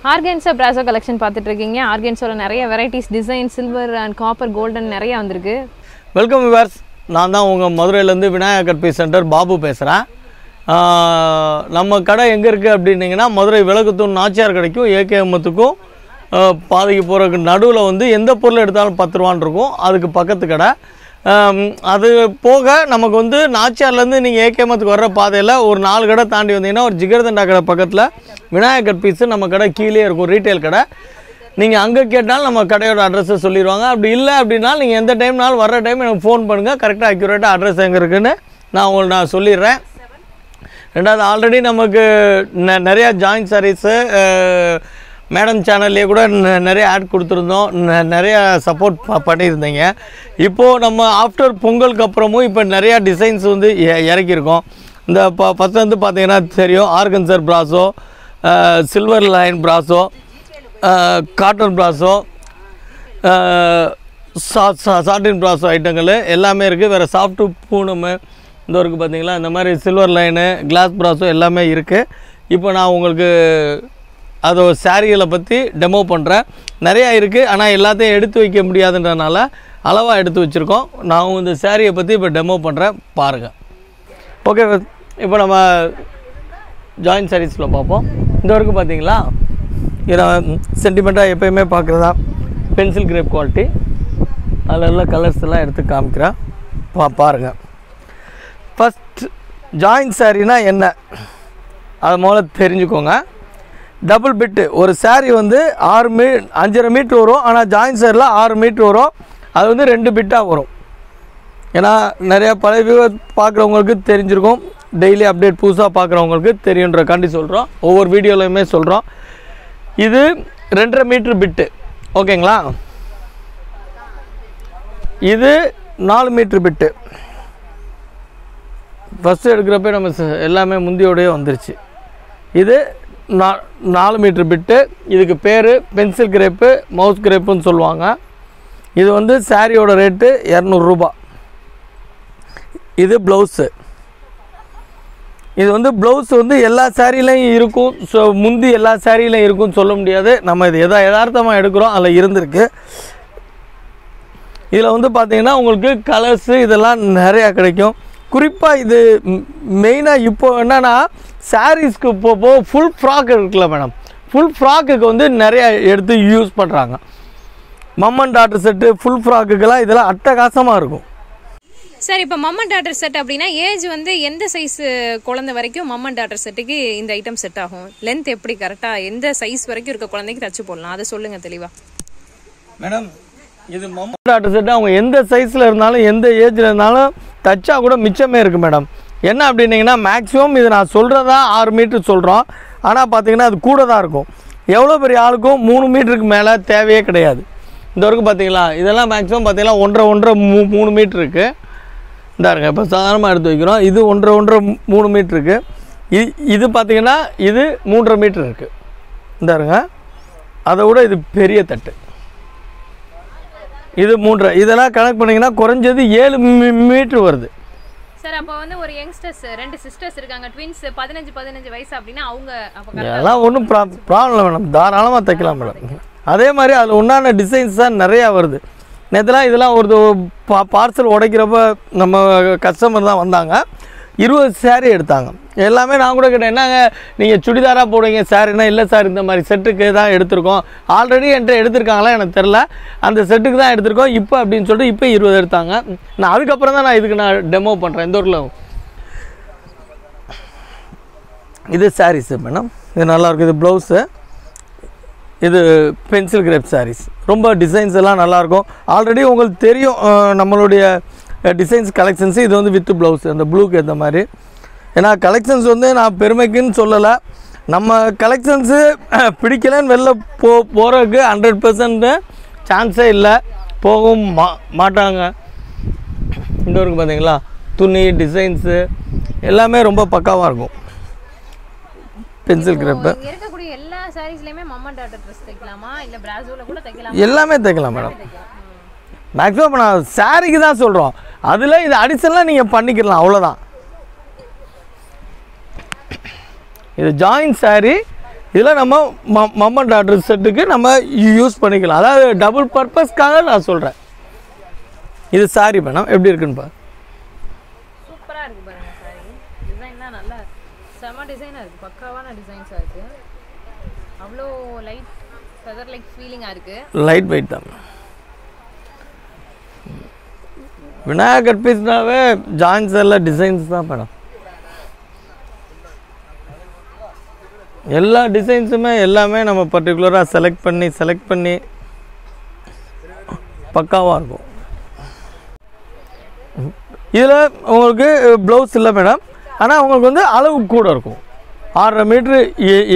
Organza brasso collection பார்த்துட்டு இருக்கீங்க. ஆர்கன்ஸோட நிறைய varieties, design, silver and copper, golden நிறைய வந்திருக்கு. Welcome viewers. நான் தான் உங்கள் மதுரையிலேருந்து Vinayagar cut piece centre Babu பேசுகிறேன். நம்ம கடை எங்கே இருக்குது அப்படின்னிங்கன்னா, மதுரை விளக்குத்தூண் நாச்சியார் கடைக்கும் ஏகேஎம்த்துக்கும் பாதைக்கு போகிறதுக்கு நடுவில் வந்து எந்த பொருள் எடுத்தாலும் 10 ரூபான்னு இருக்கும். அதுக்கு பக்கத்து கடை. அது போக நமக்கு வந்து நாச்சியார்லேருந்து நீங்கள் ஏகேஎம்த்துக்கு வர்ற பாதையில் ஒரு 4 கடை தாண்டி வந்தீங்கன்னா ஒரு ஜிகர்தண்டா கடை பக்கத்தில் விநாயகர் கட் பீஸு நம்ம கடை கீழே இருக்கும், ரீட்டைல் கடை. நீங்கள் அங்கே கேட்டாலும் நம்ம கடையோட அட்ரஸை சொல்லிடுவாங்க. அப்படி இல்லை அப்படின்னா நீங்கள் எந்த டைம்னாலும் வர்ற டைம் எனக்கு ஃபோன் பண்ணுங்கள். கரெக்டாக அக்யூரேட்டாக அட்ரஸ் எங்கே இருக்குதுன்னு நான் சொல்லிடுறேன். ரெண்டாவது, ஆல்ரெடி நமக்கு நிறையா ஜாயின்ட் சாரீஸு மேடம் சேனல்லே கூட நிறைய ஆட் கொடுத்துருந்தோம், நிறையா சப்போர்ட் பண்ணியிருந்தீங்க. இப்போது நம்ம ஆஃப்டர் பொங்கலுக்கு அப்புறமும் இப்போ நிறையா டிசைன்ஸ் வந்து இறக்கியிருக்கோம். இந்த ஃபஸ்ட்டு வந்து பார்த்திங்கன்னா தெரியும், ஆர்கன்சர் ப்ராஸோ, சில்வர் லைன் ப்ராஸோ, காட்டன் ப்ராஸோ, சாட்டின் ப்ராஸோ ஐட்டங்கள் எல்லாமே இருக்குது. வேறு சாஃப்ட்டு பூனமு இந்த இருக்குது பார்த்திங்களா, இந்த மாதிரி சில்வர் லைனு, கிளாஸ் ப்ராஸோ எல்லாமே இருக்குது. இப்போ நான் உங்களுக்கு அதை சாரிகளை பற்றி டெமோ பண்ணுறேன். நிறையா இருக்குது, ஆனால் எல்லாத்தையும் எடுத்து வைக்க முடியாதுன்றனால அளவாக எடுத்து வச்சுருக்கோம். நான் இந்த சாரியை பற்றி இப்போ டெமோ பண்ணுறேன், பாருங்கள். ஓகே, இப்போ நம்ம ஜாயின்ட் சாரீஸில் பார்ப்போம். இந்த வரைக்கும் பார்த்தீங்களா, இதை சென்டிமெண்ட்டாக எப்போயுமே பார்க்குறதா பென்சில் கிரேப் குவாலிட்டி. அதில் எல்லாம் கலர்ஸ் எல்லாம் எடுத்து காமிக்கிறேன், பாருங்கள். ஃபஸ்ட் ஜாயின்ட் சாரீனா என்ன அதை முதல்ல தெரிஞ்சுக்கோங்க. டபுள் பிட்டு ஒரு சாரீ வந்து 5.5 மீட்ரு வரும். ஆனால் ஜாயின்ட் சாரியில் 6 மீட்ரு வரும். அது வந்து 2 பிட்டாக வரும். ஏன்னா நிறையா பழைய வியூவர் பார்க்குறவங்களுக்கு தெரிஞ்சிருக்கும், டெய்லி அப்டேட் புதுசாக பார்க்குறவங்களுக்கு தெரியுன்றக்காண்டி சொல்கிறோம், ஒவ்வொரு வீடியோலையுமே சொல்கிறோம். இது 2.5 மீட்ரு பிட்டு, ஓகேங்களா. இது 4 மீட்ரு பிட்டு. ஃபஸ்ட்டு எடுக்கிறப்ப நம்ம எல்லாமே முந்தியோடையே வந்துருச்சு. இது 4 மீட்ரு பிட்டு. இதுக்கு பேர் பென்சில் கிரேப்பு, மவுஸ் கிரேப்புன்னு சொல்லுவாங்க. இது வந்து சாரியோட ரேட்டு 200 ரூபா. இது ப்ளவுஸு. இது வந்து ப்ளவுஸ் வந்து எல்லா சாரிலையும் இருக்கும். ஸோ முந்தி எல்லா சாரிலையும் இருக்கும்னு சொல்ல முடியாது. நம்ம இது யதார்த்தமாக எடுக்கிறோம், அதில் இருந்திருக்கு. இதில் வந்து பார்த்திங்கன்னா உங்களுக்கு கலர்ஸு இதெல்லாம் நிறையா கிடைக்கும். குறிப்பாக இது மெயினாக இப்போ என்னென்னா, சாரீஸ்க்கு இப்போ ஃபுல் ஃப்ராக் இருக்குல்ல மேடம், ஃபுல் ஃப்ராக்குக்கு வந்து நிறையா எடுத்து யூஸ் பண்ணுறாங்க. மம்மன் டாட்டர் செட்டு, ஃபுல் ஃப்ராக்குக்கெல்லாம் இதெல்லாம் அட்டகாசமாக இருக்கும். சார், இப்போ மம்மன் டாட்டர் செட் அப்படின்னா ஏஜ் வந்து எந்த சைஸ் குழந்தை வரைக்கும் மம்மன் டாட்டர் செட்டுக்கு இந்த ஐட்டம் செட் ஆகும்? லென்த் எப்படி கரெக்டாக எந்த சைஸ் வரைக்கும் இருக்க குழந்தைக்கு தச்சு போடலாம், அதை சொல்லுங்கள் தெளிவாக. மேடம், இது மம்மன் டாட்டர் செட்டு அவங்க எந்த சைஸில் இருந்தாலும் எந்த ஏஜில் இருந்தாலும் தச்சா கூட மிச்சமே இருக்குது மேடம். என்ன அப்படின்னிங்கன்னா, மேக்ஸிமம் இது நான் சொல்கிறதா 6 மீட்ரு சொல்கிறோம். ஆனால் பார்த்திங்கன்னா அது கூட தான் இருக்கும். எவ்வளோ பெரிய ஆளுக்கும் 3 மீட்டருக்கு மேலே தேவையே கிடையாது. இந்த வரைக்கும் பார்த்திங்களா, இதெல்லாம் மேக்ஸிமம் பார்த்திங்கன்னா 1.5 3 மீட்ரு இருக்குது. இந்தாருங்க, இப்போ சாதாரணமாக எடுத்து வைக்கிறோம். இது 1.5 3 மீட்ரு இருக்குது. இது பார்த்திங்கன்னா இது 3.5 மீட்ரு இருக்குது. இந்தாருங்க, அதை விட இது பெரிய தட்டு. இது 3. இதெல்லாம் கனெக்ட் பண்ணிங்கன்னா குறைஞ்சது 7 மீட்ரு வருது. சார், அப்போ வந்து ஒரு யங்ஸ்டர்ஸ் 2 சிஸ்டர்ஸ் இருக்காங்க, ட்வின்ஸ், 15 வயசு அப்படின்னா அவங்க அதெல்லாம் ஒன்றும் ப்ராப்ளம் இல்லை மேடம், தாராளமாக தைக்கலாம் மேடம். அதே மாதிரி அதில் உண்டான டிசைன்ஸ் தான் நிறையா வருது. நேற்றுலாம் இதெல்லாம் ஒரு பார்சல் உடைக்கிறப்ப நம்ம கஸ்டமர் தான் வந்தாங்க, 20 சாரீ எடுத்தாங்க. எல்லாமே நான் கூட கேட்டேன், என்னங்க நீங்கள் சுடிதாராக போடுவீங்க சாரின்னா, இல்லை சார் இந்த மாதிரி செட்டுக்கு தான் எடுத்திருக்கோம், ஆல்ரெடி என்கிட்ட எடுத்திருக்காங்களா எனக்கு தெரில, அந்த செட்டுக்கு தான் எடுத்திருக்கோம் இப்போ அப்படின்னு சொல்லிட்டு இப்போ 20 எடுத்தாங்க. நான் அதுக்கப்புறம் தான் இதுக்கு நான் டெமோ பண்ணுறேன். இந்த ஊரில் இது சாரீஸு மேடம், இது நல்லாயிருக்கும். இது ப்ளவுஸு, இது பென்சில் கிரேப் சாரீஸ். ரொம்ப டிசைன்ஸ் எல்லாம் நல்லாயிருக்கும். ஆல்ரெடி உங்களுக்கு தெரியும் நம்மளுடைய டிசைன்ஸ் கலெக்ஷன்ஸு. இது வந்து வித் ப்ளவுஸ், அந்த ப்ளூக்கு ஏற்ற மாதிரி. ஏன்னா கலெக்ஷன்ஸ் வந்து நான் பெருமைக்குன்னு சொல்லலை, நம்ம கலெக்ஷன்ஸு பிடிக்கலன்னு வெளில போகிறதுக்கு 100% சான்ஸே இல்லை, போகவும் மாட்டாங்க. இந்த வரைக்கும் பார்த்தீங்களா, துணி டிசைன்ஸு எல்லாமே ரொம்ப பக்காவாக இருக்கும். பென்சில் கிரேப்பு எல்லா சாரீஸ்லயுமே மம்மன் டாட்டர் ட்ரெஸ் தைக்கலாமா, இல்ல பிராசோல கூட தைக்கலாமா? எல்லாமே தைக்கலாம் மேடம். மேக்ஸிமம் நான் சாரிக்கு தான் சொல்கிறோம், அதில் இது அடிஷனலாக நீங்கள் பண்ணிக்கலாம், அவ்வளோதான். இது ஜாயின்ட் சாரீ, இதில் நம்ம மம் அண்ட் டாட்டர் செட்டுக்கு நம்ம யூஸ் பண்ணிக்கலாம். அதாவது டபுள் பர்பஸ்க்காக நான் சொல்கிறேன். இது சாரி மேடம் எப்படி இருக்குன்னு பாரு. சூப்பராக இருக்குது பாருங்கள் சாரி. டிசைன்லாம் நல்லா செம டிசைனாக இருக்குது. பக்காவான டிசைன்ஸாக இருக்குது. அவ்வளோ லைட் ஃபெதர் லைக் ஃபீலிங்காக இருக்குது. லைட் வெயிட் தான். விநாயகர் பீஸ்னாவே ஜாயின்ஸ் எல்லாம் டிசைன்ஸ் தான் மேடம். எல்லா டிசைன்ஸுமே எல்லாமே நம்ம பர்டிகுலராக செலக்ட் பண்ணி பக்காவாக இருக்கும். இதில் உங்களுக்கு ப்ளவுஸ் இல்லை மேடம். ஆனால் உங்களுக்கு வந்து அளவு கூட இருக்கும். 6.5 மீட்ரு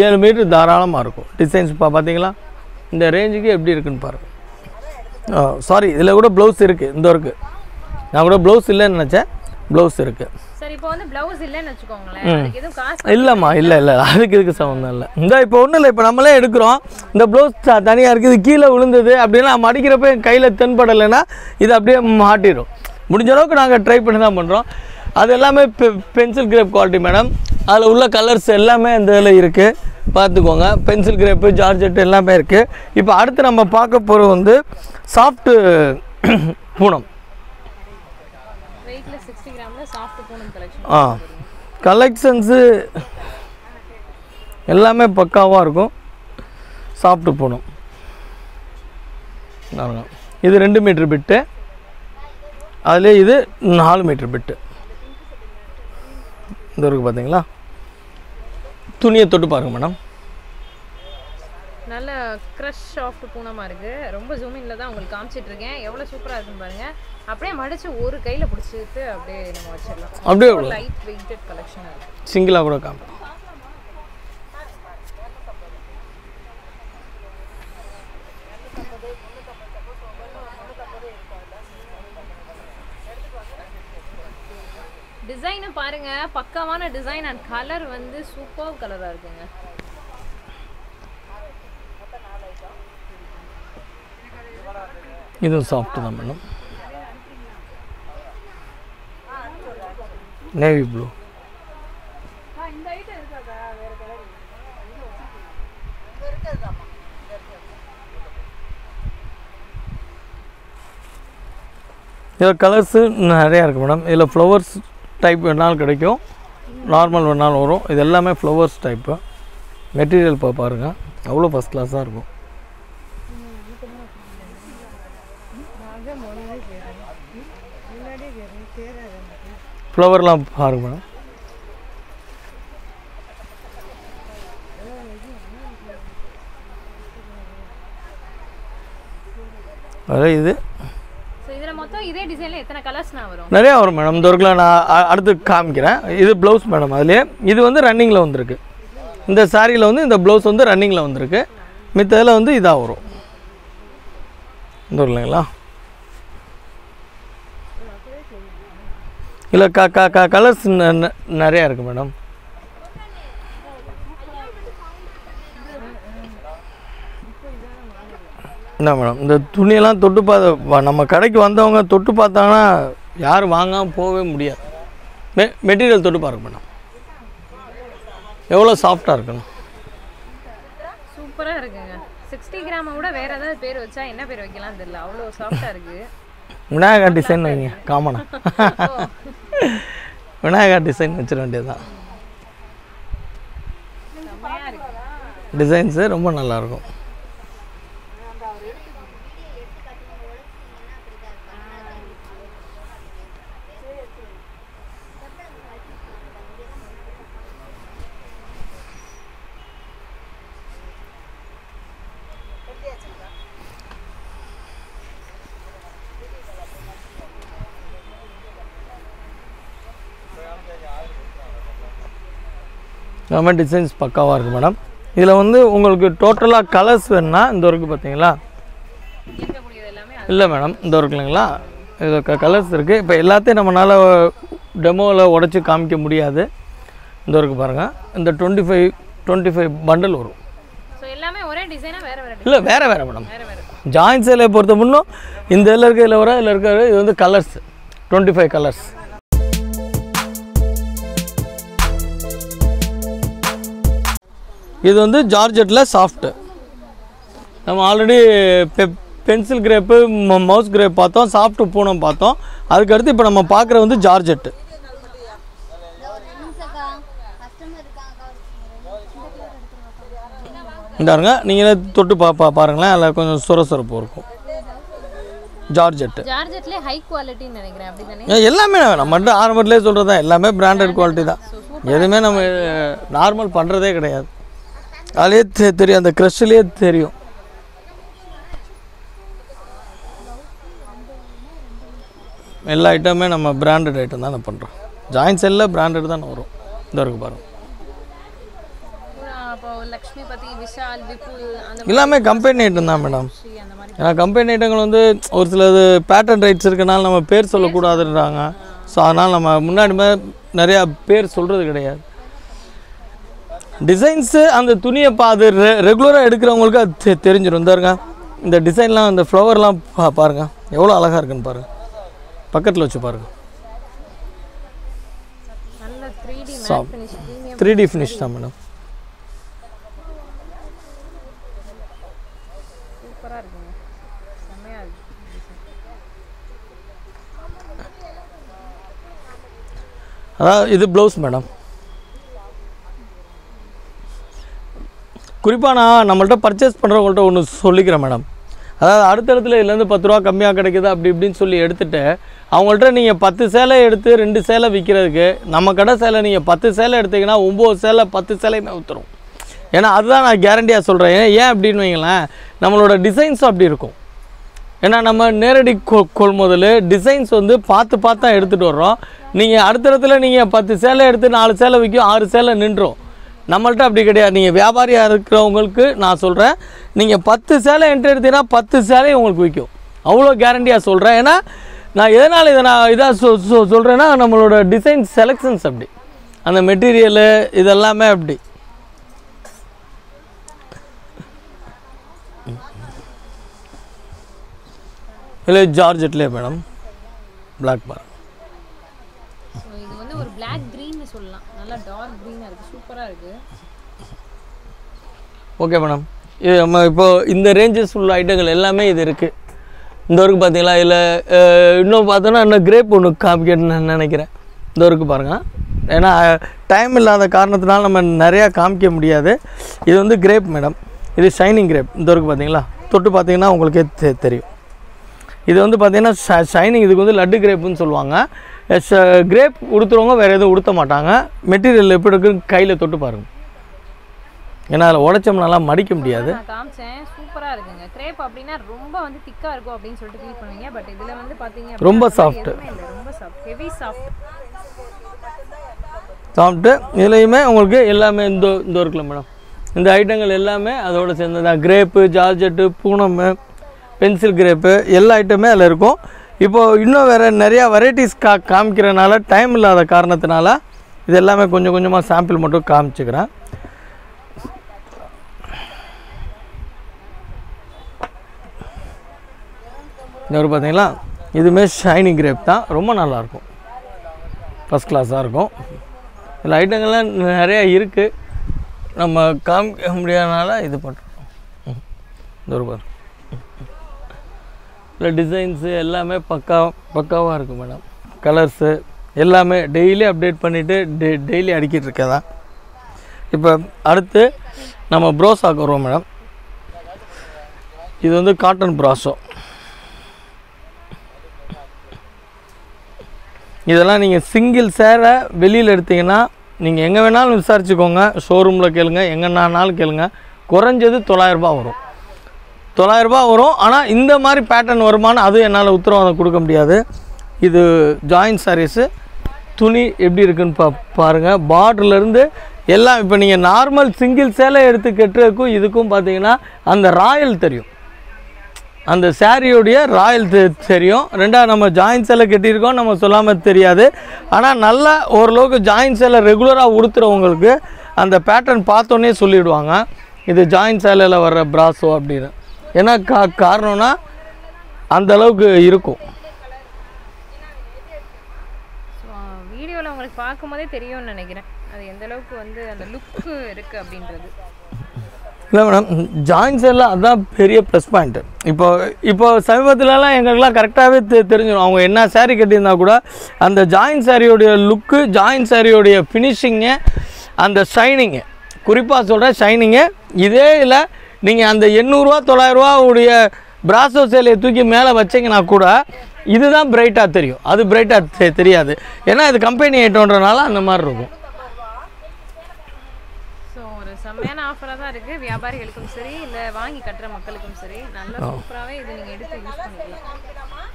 7 மீட்ரு தாராளமாக இருக்கும். டிசைன்ஸ் பார்த்தீங்களா இந்த ரேஞ்சுக்கு எப்படி இருக்குன்னு பாருங்கள். சாரி, இதில் கூட ப்ளவுஸ் இருக்குது. இந்த இருக்குது. நான் கூட ப்ளவுஸ் இல்லைன்னு நினச்சேன். ப்ளவுஸ் இருக்குது. சரி, இப்போ வந்து ப்ளவுஸ் இல்லைன்னு வச்சுக்கோங்களேன். இல்லைம்மா, இல்லை அதுக்கு இதுக்கு சம்மந்தம் இல்லை. இந்த இப்போ ஒன்றும் இல்லை. இப்போ நம்மளே எடுக்கிறோம். இந்த ப்ளவுஸ் தனியாக இருக்குது, கீழே விழுந்தது அப்படின்னா மடிக்கிறப்ப என் கையில் தென்படலைன்னா இது அப்படியே மாட்டிடும். முடிஞ்ச அளவுக்கு நாங்கள் ட்ரை பண்ணி தான் பண்ணுறோம். அது எல்லாமே பென்சில் கிரேப் குவாலிட்டி மேடம். அதில் உள்ள கலர்ஸ் எல்லாமே இந்த இதில் இருக்குது, பார்த்துக்கோங்க. பென்சில் கிரேப்பு, ஜார்ஜெட் எல்லாமே இருக்குது. இப்போ அடுத்து நம்ம பார்க்க போகிறது வந்து சாஃப்ட்டு பூனம். கலெக்ஷன்ஸு எல்லாமே பக்காவாக இருக்கும். சாஃப்ட்டு பூனம் இது 2 மீட்டர் பிட்டு. அதிலே இது 4 மீட்டர் பிட்டு. இந்த இருக்குது பார்த்தீங்களா. துணியை தொட்டு பாருங்க மேடம். நல்ல க்ரஷ் சாஃப்ட் பூனமாக இருக்குது. ரொம்ப ஜூமிங்கில் தான் உங்களுக்கு காமிச்சிட்ருக்கேன். எவ்வளோ சூப்பராக இருக்குன்னு பாருங்கள். அப்படியே மடித்து ஒரு கையில் பிடிச்சிட்டு அப்படியே நம்ம வச்சிடலாம். அப்படியே லைட் வெயிட்டட் கலெக்ஷனாக இருக்குது. சிங்கிளாக கூட காமிப்போம். டிசைனை பாருங்க, பக்காவான டிசைன் அண்ட் கலர் வந்து சூப்பர் கலராக இருக்குங்க. இதுவும் சாஃப்ட் தான் மேடம். Navy blue. இதில் கலர்ஸு நிறையா இருக்குது மேடம். இதில் ஃப்ளவர்ஸ் டைப் வேணாலும் கிடைக்கும், நார்மல் வேணாலும் வரும். இது எல்லாமே ஃப்ளவர்ஸ் டைப்பு. மெட்டீரியல் பாருங்கள், அவ்வளோ ஃபஸ்ட் கிளாஸாக இருக்கும். ஃப்ளவர்லாம் பாருங்க மேடம். அது இது இதே டிசைன்ல எத்தனை கலர்ஸ்னா வரும்? நிறைய வரும் மேடம். இந்த ஒர்க்கில் நான் அடுத்து காமிக்கிறேன். இது ப்ளவுஸ் மேடம். அதுலேயே இது வந்து ரன்னிங்கில் வந்திருக்கு. இந்த சாரியில் வந்து இந்த ப்ளவுஸ் வந்து ரன்னிங்கில் வந்திருக்கு. மித்ததில் வந்து இதாக வரும். இந்த இல்லைங்களா. இல்லை கலர்ஸ் நிறையா இருக்குது மேடம். என்ன மேடம், இந்த துணியெல்லாம் தொட்டு பார்த்து நம்ம கடைக்கு வந்தவங்க தொட்டு பார்த்தாங்கன்னா யாரும் வாங்காமல் போகவே முடியாது. மெட்டீரியல் தொட்டு பாருங்க மேடம், எவ்வளோ சாஃப்டாக இருக்கணும். சூப்பராக இருக்குங்க. 60 கிராமை விட வேறு ஏதாவது பேர் வச்சா என்ன பேர் வைக்கலாம்னு தெரியல, அவ்வளோ சாஃப்டாக இருக்குது. விநாயகர் டிசைன் வைங்க, காமனா விநாயகர் டிசைன் வச்சிட வேண்டியது தான். டிசைன்ஸு ரொம்ப நல்லாயிருக்கும். நம்ம டிசைன்ஸ் பக்காவாக இருக்குது மேடம். இதில் வந்து உங்களுக்கு டோட்டலாக கலர்ஸ் வேணுன்னா இந்த ஒர்க்கு பார்த்தீங்களா. இல்லை மேடம், இந்த ஒர்க்கு இல்லைங்களா, இது கலர்ஸ் இருக்குது. இப்போ எல்லாத்தையும் நம்மளால் டெமோவில் உடச்சி காமிக்க முடியாது. இந்த ஒர்க்கு பாருங்கள், இந்த 25 பண்டல் வரும். இல்லை வேறு வேறு மேடம். ஜாயின்ட் சேலை பொறுத்த முன்னும் இந்த இதில் இருக்க இதில் வர இதில் இருக்கிற இது வந்து கலர்ஸ் 25 கலர்ஸ். இது வந்து ஜார்ஜெட்டில் சாஃப்ட்டு. நம்ம already pencil crepe moss crepe பார்த்தோம், சாஃப்ட்டு பூனம் பார்த்தோம். அதுக்கடுத்து இப்போ நம்ம பார்க்குற வந்து ஜார்ஜெட்டு. இந்தாருங்க, நீங்களே தொட்டு பாருங்களேன், அதில் கொஞ்சம் சொரசொரப்பு இருக்கும். ஜார்ஜெட்டு ஜார்ஜெட்லேயே ஹை குவாலிட்டின்னு நினைக்கிறேன், அப்படி தானே? எல்லாமே நம்மகிட்ட ஆரம்பத்திலே சொல்கிறது தான், எல்லாமே பிராண்டட் குவாலிட்டி தான். எதுவுமே நம்ம நார்மல் பண்ணுறதே கிடையாது. அதிலே தெரியும், அந்த க்ரஷ்லேயே தெரியும். எல்லா ஐட்டமே நம்ம பிராண்டட் ஐட்டம் தான் பண்ணுறோம். ஜாயின்ஸ் எல்லாம் பிராண்டட் தான் வரும். இந்த இருக்கு பாருங்கள், எல்லாமே கம்பெனி ஐட்டம் தான் மேடம். ஏன்னா கம்பெனி ஐட்டங்கள் வந்து ஒரு சிலது பேட்டன் ரைட்ஸ் இருக்கனால நம்ம பேர் சொல்லக்கூடாதுன்றாங்க. ஸோ அதனால் நம்ம முன்னாடி நிறையா பேர் சொல்கிறது கிடையாது. டிசைன்ஸு அந்த துணியை அது ரெகுலராக எடுக்கிறவங்களுக்கு அது தெரிஞ்சிடும். இந்தாருங்க, இந்த டிசைன்லாம், இந்த ஃப்ளவர்லாம் பாருங்கள் எவ்வளோ அழகாக இருக்குன்னு பாருங்கள். பக்கத்தில் வச்சு பாருங்கள். 3D ஃபினிஷ் தான் மேடம். அதாவது இது ப்ளவுஸ் மேடம். குறிப்பாக நான் நம்மள்ட்ட பர்ச்சேஸ் பண்ணுறவங்கள்ட்ட ஒன்று சொல்லிக்கிறேன் மேடம். அதாவது அடுத்தடுத்துல இதுலேருந்து 10 ரூபா கம்மியாக கிடைக்குது அப்படி இப்படின்னு சொல்லி எடுத்துகிட்டு அவங்கள்ட்ட நீங்கள் 10 சேலை எடுத்து 2 சேலை விற்கிறதுக்கு, நம்ம கடை சேலை நீங்கள் 10 சேலை எடுத்தீங்கன்னா 9 சேலை 10 சேலையுமே ஊற்றுரும். ஏன்னா அதுதான் நான் கேரண்டியாக சொல்கிறேன். ஏன் அப்படின்னு வைங்களேன், நம்மளோட டிசைன்ஸும் அப்படி இருக்கும். ஏன்னா நம்ம நேரடி கொள்முதல் டிசைன்ஸ் வந்து பார்த்து தான் எடுத்துகிட்டு வர்றோம். நீங்கள் அடுத்தடுத்துல நீங்கள் 10 சேலை எடுத்து 4 சேலை விற்கும், 6 சேலை நின்றோம். நம்மள்ட்ட அப்படி கிடையாது. நீங்கள் வியாபாரியாக இருக்கிறவங்களுக்கு நான் சொல்கிறேன், நீங்கள் 10 சேலை என்ட்ரு எடுத்தீங்கன்னா 10 சேலை உங்களுக்கு விற்கும். அவ்வளோ கேரண்டியாக சொல்கிறேன். ஏன்னா நான் எதனால் இதை நான் இதாக சொல்கிறேன்னா, நம்மளோட டிசைன் செலெக்ஷன்ஸ் அப்படி, அந்த மெட்டீரியலு இதெல்லாமே அப்படி. இல்லை ஜார்ஜெட்லேயே மேடம் பிளாக் பார். இது வந்து ஒரு பிளாக் க்ரீன்னு சொல்லலாம், நல்லா டார்க் க்ரீனாக இருக்குது, சூப்பராக இருக்குது. ஓகே மேடம், இது நம்ம இப்போது இந்த ரேஞ்சஸ் உள்ள ஐட்டங்கள் எல்லாமே இது இருக்குது. இந்த வரைக்கும் பார்த்தீங்களா, இதில் இன்னும் பார்த்தோன்னா இன்னும் கிரேப் ஒன்று காமிக்கணும்னு நினைக்கிறேன். இந்த வரைக்கும் பாருங்கள், ஏன்னா டைம் இல்லாத காரணத்தினால நம்ம நிறையா காமிக்க முடியாது. இது வந்து கிரேப் மேடம், இது ஷைனிங் கிரேப். இந்த வரைக்கும் பார்த்தீங்களா, தொட்டு பார்த்தீங்கன்னா உங்களுக்கே தெரியும். இது வந்து பார்த்திங்கன்னா ஷைனிங். இதுக்கு வந்து லட்டு கிரேப்புன்னு சொல்லுவாங்க. கிரேப் உடுத்துறவங்க வேறு எதுவும் உடுத்த மாட்டாங்க. மெட்டீரியல் எப்படி இருக்குன்னு கையில் தொட்டு பாருங்கள். ஏன்னா அதில் உடைச்சோம்னால மடிக்க முடியாது. காமிச்சேன், சூப்பராக இருக்குங்க. கிரேப் அப்படின்னா ரொம்ப வந்து திக்காக இருக்கும் அப்படின்னு சொல்லிட்டு ஃபீல் பண்ணுவீங்க. பட் இதில் வந்து பார்த்தீங்க ரொம்ப சாஃப்ட், ரொம்ப சாஃப்ட், ஹெவி சாஃப்ட். இதுலேயுமே உங்களுக்கு எல்லாமே இந்த இருக்குல்ல மேடம், இந்த ஐட்டங்கள் எல்லாமே அதோட சேர்ந்ததான். Crepe, georgette, Poonam, pencil crepe எல்லா ஐட்டமே அதில் இருக்கும். இப்போது இன்னும் வேறு நிறையா வெரைட்டிஸ் காமிக்கிறனால டைம் இல்லாத காரணத்தினால இது எல்லாமே கொஞ்சம் கொஞ்சமாக சாம்பிள் மட்டும் காமிச்சுக்கிறேன். இந்த ஒரு பார்த்தீங்களா, இதுவுமே ஷைனிங் கிரேப் தான், ரொம்ப நல்லாயிருக்கும், ஃபஸ்ட் கிளாஸாக இருக்கும். இதில் ஐட்டங்கள்லாம் நிறையா இருக்குது, நம்ம காமிக்க முடியாதனால இது பண்ணுறோம். இந்த ஒரு பாரு, இல்லை டிசைன்ஸு எல்லாமே பக்காவாக இருக்குது மேடம். கலர்ஸு எல்லாமே டெய்லி அப்டேட் பண்ணிவிட்டு டெய்லி அடிக்கிட்டு இருக்கேன். இப்போ அடுத்து நம்ம ப்ரோஸாக்கு வருவோம் மேடம். இது வந்து காட்டன் ப்ராஸோ. இதெல்லாம் நீங்கள் சிங்கிள் சேரை வெளியில் எடுத்திங்கன்னா நீங்கள் எங்கே வேணாலும் விசாரிச்சுக்கோங்க, ஷோரூமில் கேளுங்க, எங்கேனாலும் கேளுங்க, குறைஞ்சது 900 ரூபா வரும். 900 ரூபா வரும். ஆனால் இந்த மாதிரி பேட்டர்ன் வருமானம் அது என்னால் உத்தரவாதம் கொடுக்க முடியாது. இது ஜாயின் சாரீஸு. துணி எப்படி இருக்குன்னு பாருங்கள். பார்டர்லேருந்து எல்லாம் இப்போ நீங்கள் நார்மல் சிங்கிள் சேலை எடுத்து கட்டுறதுக்கும் இதுக்கும் பார்த்தீங்கன்னா அந்த ராயல் தெரியும், அந்த சாரியோடைய ராயல் தெரியும். ரெண்டாவது நம்ம ஜாயின் சேலை கட்டியிருக்கோம் நம்ம சொல்லாமல் தெரியாது. ஆனால் நல்லா ஓரளவுக்கு ஜாயின் சேலை ரெகுலராக உடுத்துறவங்களுக்கு அந்த பேட்டர்ன் பார்த்தோன்னே சொல்லிவிடுவாங்க இது ஜாயின் சேலையில் வர்ற ப்ராஸோ அப்படின்னு. ஏன்னா காரணம்னா அந்தளவுக்கு இருக்கும். வீடியோவில் உங்களுக்கு பார்க்கும்போதே தெரியும்னு நினைக்கிறேன். அது எந்த அளவுக்கு வந்து அந்த லுக் இருக்கு அப்படின்றது. இல்லை மேடம், ஜாயின்ஸ் எல்லாம் அதுதான் பெரிய ப்ளஸ் பாயிண்ட்டு. இப்போ சமீபத்துலலாம் எங்களுக்குலாம் கரெக்டாகவே தெரிஞ்சிடும். அவங்க என்ன சாரீ கட்டியிருந்தா கூட அந்த ஜாயின் சாரியோடைய லுக்கு, ஜாயின் சாரியோடைய ஃபினிஷிங்கு, அந்த ஷைனிங்கு, குறிப்பாக சொல்கிறேன் ஷைனிங்கு. இதே இல்லை நீங்கள் அந்த 800 900 உடைய பிராசோ சேலையை தூக்கி மேலே வச்சிங்கன்னா கூட இதுதான் பிரைட்டாக தெரியும், அது பிரைட்டாக தெரியாது. ஏன்னா இது கம்பெனி ஐட்டம்ன்றனால அந்த மாதிரி இருக்கும். ஸோ ஒரு செம்மையான ஆஃபராக தான் இருக்குது, வியாபாரிகளுக்கும் சரி இல்லை வாங்கி கட்டுற மக்களுக்கும் சரி. நல்ல சூப்பராகவே இது நீங்கள் எடுத்து யூஸ் பண்ணிக்கலாம்.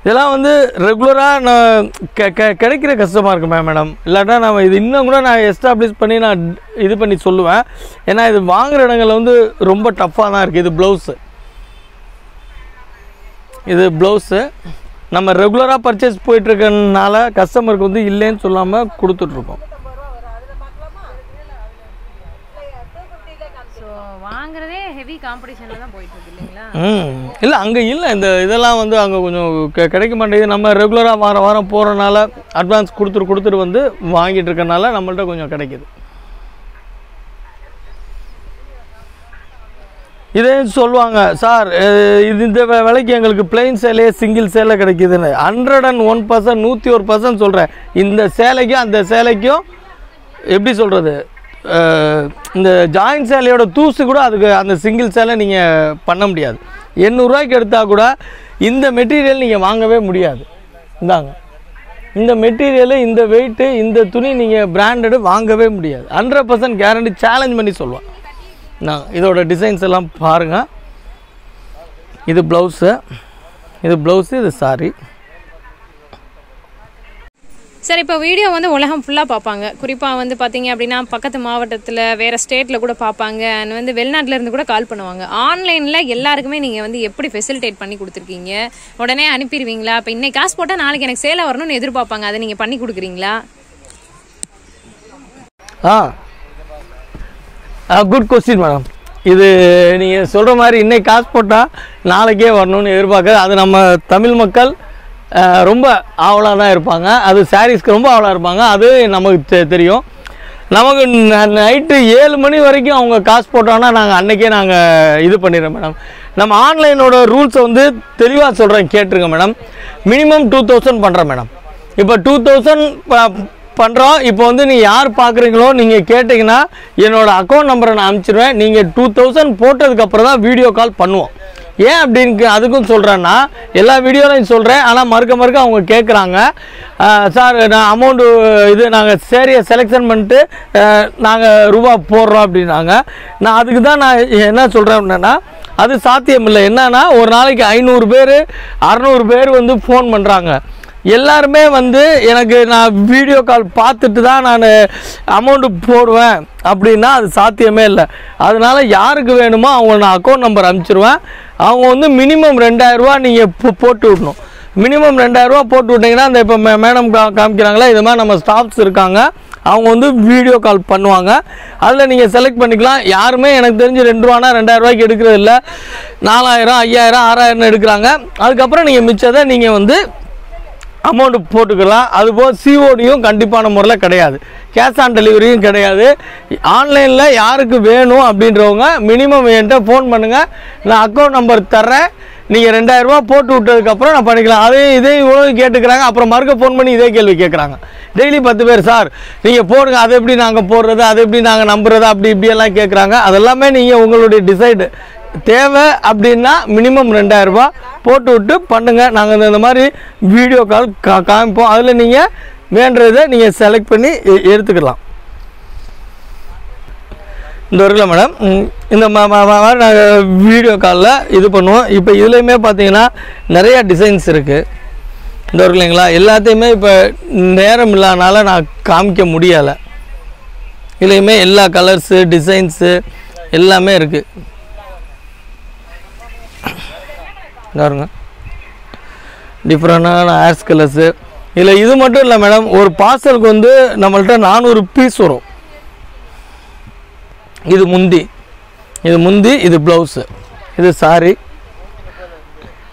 இதெல்லாம் வந்து ரெகுலராக நான் கிடைக்கிற கஷ்டமாக இருக்குமே மேடம். இல்லாட்டா நம்ம இது இன்னும் கூட நான் எஸ்டாப்ளிஷ் பண்ணி நான் இது பண்ணி சொல்லுவேன். ஏன்னா இது வாங்குகிற இடங்களில் வந்து ரொம்ப டஃப்பாக தான் இருக்குது. இது ப்ளவுஸு நம்ம ரெகுலராக பர்ச்சேஸ் போயிட்டுருக்கனால கஸ்டமருக்கு வந்து இல்லைன்னு சொல்லாமல் கொடுத்துட்ருக்கோம். வாங்குறதே ஹெவி காம்படிஷனில் தான் போயிட்டு இருக்கு இல்லைங்களா? இல்லை அங்கே இல்லை, இந்த இதெல்லாம் வந்து அங்கே கொஞ்சம் கிடைக்க மாட்டேங்குது. நம்ம ரெகுலராக வாரம் போகிறனால அட்வான்ஸ் கொடுத்துட்டு வந்து வாங்கிட்டு இருக்கனால நம்மள்ட்ட கொஞ்சம் கிடைக்கிது. இதே சொல்லுவாங்க, சார் இது இந்த விலைக்கு எங்களுக்கு பிளெயின் சேலையே சிங்கிள் சேலை கிடைக்கிதுன்னு. 101%, 101% சொல்கிறேன். இந்த சேலைக்கும் அந்த சேலைக்கும் எப்படி சொல்கிறது, இந்த ஜாயின் சேலையோட தூசு கூட அதுக்கு அந்த சிங்கிள் சேலை நீங்கள் பண்ண முடியாது. 800 ரூபாய்க்கு எடுத்தால் கூட இந்த மெட்டீரியல் நீங்கள் வாங்கவே முடியாது. இந்தாங்க, இந்த மெட்டீரியலு, இந்த வெயிட்டு, இந்த துணி நீங்கள் பிராண்டடு வாங்கவே முடியாது. 100% கேரண்டி, சேலஞ்ச் பண்ணி சொல்லுவேன் நான். இதோட டிசைன்ஸ் எல்லாம் பாருங்கள். இது ப்ளவுஸு, இது சாரி. சார் இப்போ வீடியோ வந்து உலகம் ஃபுல்லாக பார்ப்பாங்க. குறிப்பாக வந்து பார்த்தீங்க அப்படின்னா பக்கத்து மாவட்டத்தில் வேறு ஸ்டேட்டில் கூட பார்ப்பாங்க. அண்ட் வந்து வெளிநாட்டிலேருந்து கூட கால் பண்ணுவாங்க. ஆன்லைனில் எல்லாருக்குமே நீங்கள் வந்து எப்படி ஃபெசிலிட்டேட் பண்ணி கொடுத்துருக்கீங்க? உடனே அனுப்பிடுவீங்களா? இப்போ இன்னைக்கு காசு போட்டால் நாளைக்கு எனக்கு சேலை வரணும்னு எதிர்பார்ப்பாங்க, அதை நீங்கள் பண்ணி கொடுக்குறீங்களா? Good question madam. இது நீங்கள் சொல்கிற மாதிரி இன்னைக்கு காசு போட்டால் நாளைக்கே வரணும்னு எதிர்பார்க்குறது அது நம்ம தமிழ் மக்கள் ரொம்ப ஆவலாக தான் இருப்பாங்க. அது சாரீஸ்க்கு ரொம்ப ஆவலாக இருப்பாங்க. அது நமக்கு தெரியும். நமக்கு நைட்டு 7 மணி வரைக்கும் அவங்க காசு போட்டோன்னா அன்றைக்கே நாங்கள் இது பண்ணிடுறோம் மேடம். நம்ம ஆன்லைனோட ரூல்ஸை வந்து தெளிவாக சொல்கிறேன், கேட்டுருங்க மேடம். மினிமம் 2000 பண்ணுறேன் மேடம். இப்போ 2000 பண்ணுறோம். இப்போ வந்து நீங்கள் யார் பார்க்குறீங்களோ நீங்கள் கேட்டிங்கன்னா என்னோடய அக்கௌண்ட் நம்பரை நான் அனுப்பிச்சிடுவேன். நீங்கள் 2000 போட்டதுக்கப்புறம் தான் வீடியோ கால் பண்ணுவோம். ஏன் அப்படின்னு அதுக்கும் சொல்கிறேன்னா, எல்லா வீடியோலையும் சொல்கிறேன், ஆனால் மறுக்க அவங்க கேட்குறாங்க, சார் நான் அமௌண்ட்டு இது நாங்கள் சேரியை செலெக்ஷன் பண்ணிட்டு நாங்கள் ரூபா போடுறோம் அப்படின்னாங்க. நான் அதுக்கு தான் நான் என்ன சொல்கிறேன் அப்படின்னா, அது சாத்தியம் இல்லை. என்னன்னா ஒரு நாளைக்கு 500 பேர் 600 பேர் வந்து ஃபோன் பண்ணுறாங்க. எல்லாருமே வந்து எனக்கு நான் வீடியோ கால் பார்த்துட்டு தான் நான் அமௌண்ட்டு போடுவேன் அப்படின்னா அது சாத்தியமே இல்லை. அதனால் யாருக்கு வேணுமோ அவங்க நான் அக்கௌண்ட் நம்பர் அனுப்பிச்சிடுவேன். அவங்க வந்து மினிமம் 2000 ரூபா நீங்கள் போட்டு விடணும். மினிமம் 2000 ரூபா போட்டு விட்டிங்கன்னா அந்த இப்போ மேடம் காமிக்கிறாங்களே, இது மாதிரி நம்ம ஸ்டாஃப்ஸ் இருக்காங்க, அவங்க வந்து வீடியோ கால் பண்ணுவாங்க. அதில் நீங்கள் செலக்ட் பண்ணிக்கலாம். யாருமே எனக்கு தெரிஞ்சு 2 ரூபானா 2000 ரூபாய்க்கு எடுக்கிறது இல்லை. 4000 5000 6000 எடுக்கிறாங்க. அதுக்கப்புறம் நீங்கள் மிச்சத்தை நீங்கள் வந்து அமௌண்ட்டு போட்டுக்கலாம். அதுபோல் சிஓடியும் கண்டிப்பான முறையில் கிடையாது, கேஷ் ஆன் டெலிவரியும் கிடையாது. ஆன்லைனில் யாருக்கு வேணும் அப்படின்றவங்க மினிமம் என்கிட்ட ஃபோன் பண்ணுங்கள், நான் அக்கௌண்ட் நம்பர் தர்றேன், நீங்கள் 2000 ரூபா போட்டு விட்டதுக்கப்புறம் நான் பண்ணிக்கலாம். இதையும் இவ்வளோ கேட்டுக்கிறாங்க. அப்புறம் மறுக்க ஃபோன் பண்ணி இதே கேள்வி கேட்குறாங்க. டெய்லி 10 பேர், சார் நீங்கள் போடுங்க, அதை எப்படி நாங்கள் போடுறது, அதை எப்படி நாங்கள் நம்புறது, அப்படி இப்படியெல்லாம் கேட்குறாங்க. அதெல்லாமே நீங்கள் உங்களுடைய டிசைடு தேவை அப்படின்னா மினிமம் 2000 ரூபா போட்டு விட்டு பண்ணுங்கள். நாங்கள் இந்த மாதிரி வீடியோ கால் காமிப்போம். அதில் நீங்கள் வேண்டதை நீங்கள் செலக்ட் பண்ணி எடுத்துக்கலாம். இந்த இருக்குல்ல மேடம், இந்த மாதிரி நாங்கள் வீடியோ காலில் இது பண்ணுவோம். இப்போ இதுலேயுமே பார்த்தீங்கன்னா நிறையா டிசைன்ஸ் இருக்குது. இந்த இருக்குல்லைங்களா, எல்லாத்தையுமே இப்போ நேரம் இல்லாதனால நான் காமிக்க முடியலை. இதுலேயுமே எல்லா கலர்ஸு டிசைன்ஸு எல்லாமே இருக்குது. பாருங்க, டிஃப்ரெண்டான ஹேர்ஸ் கலர்ஸு. இதில் இது மட்டும் இல்லை மேடம், ஒரு பார்சலுக்கு வந்து நம்மள்கிட்ட 400 பீஸ் வரும். இது முந்தி, இது ப்ளவுஸு, இது சாரி.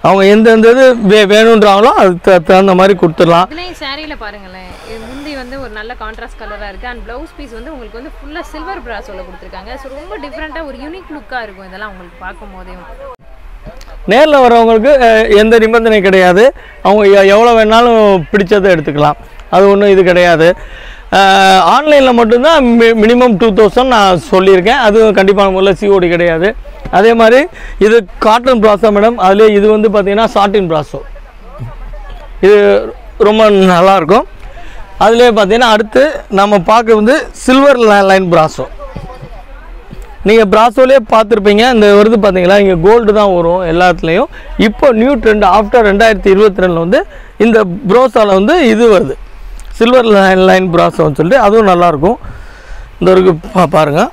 அவங்க எந்தெந்த இது வேணுன்றாங்களோ அதுக்கு தகுந்த மாதிரி கொடுத்துடலாம். சாரியில் பாருங்களேன், இது முந்தி வந்து ஒரு நல்ல கான்ட்ராஸ்ட் கலராக இருக்குது. அண்ட் ப்ளவுஸ் பீஸ் வந்து உங்களுக்கு வந்து ஃபுல்லாக சில்வர் பிராஸோவில் கொடுத்துருக்காங்க. ஸோ ரொம்ப டிஃப்ரெண்ட்டாக ஒரு யூனிக் லுக்காக இருக்கும் இதெல்லாம் உங்களுக்கு பார்க்கும் போதே. நேரில் வரவங்களுக்கு எந்த நிபந்தனை கிடையாது. அவங்க எவ்வளோ வேணாலும் பிடிச்சதை எடுத்துக்கலாம். அது ஒன்றும் இது கிடையாது. ஆன்லைனில் மட்டும்தான் மினிமம் 2000 நான் சொல்லியிருக்கேன். அது கண்டிப்பான முறையில் சிஓடி கிடையாது. அதே மாதிரி இது காட்டன் ப்ராஸோ மேடம். அதிலே இது வந்து பார்த்திங்கன்னா சாட்டின் ப்ராஸோ. இது ரொம்ப நல்லாயிருக்கும். அதிலே பார்த்திங்கன்னா அடுத்து நம்ம பார்க்க வந்து சில்வர் லைன் ப்ராஸோ. நீங்கள் ப்ராஸோலே பார்த்துருப்பீங்க. இந்த வருது பார்த்தீங்களா, இங்கே கோல்டு தான் வரும் எல்லாத்துலேயும். இப்போ நியூ ட்ரெண்ட் ஆஃப்டர் 2022 வந்து இந்த ப்ரோஸாவில் வந்து இது வருது, சில்வர் லைன் ப்ராஸோன்னு சொல்லிட்டு. அதுவும் நல்லாயிருக்கும். இந்த ஒரு பாருங்கள்,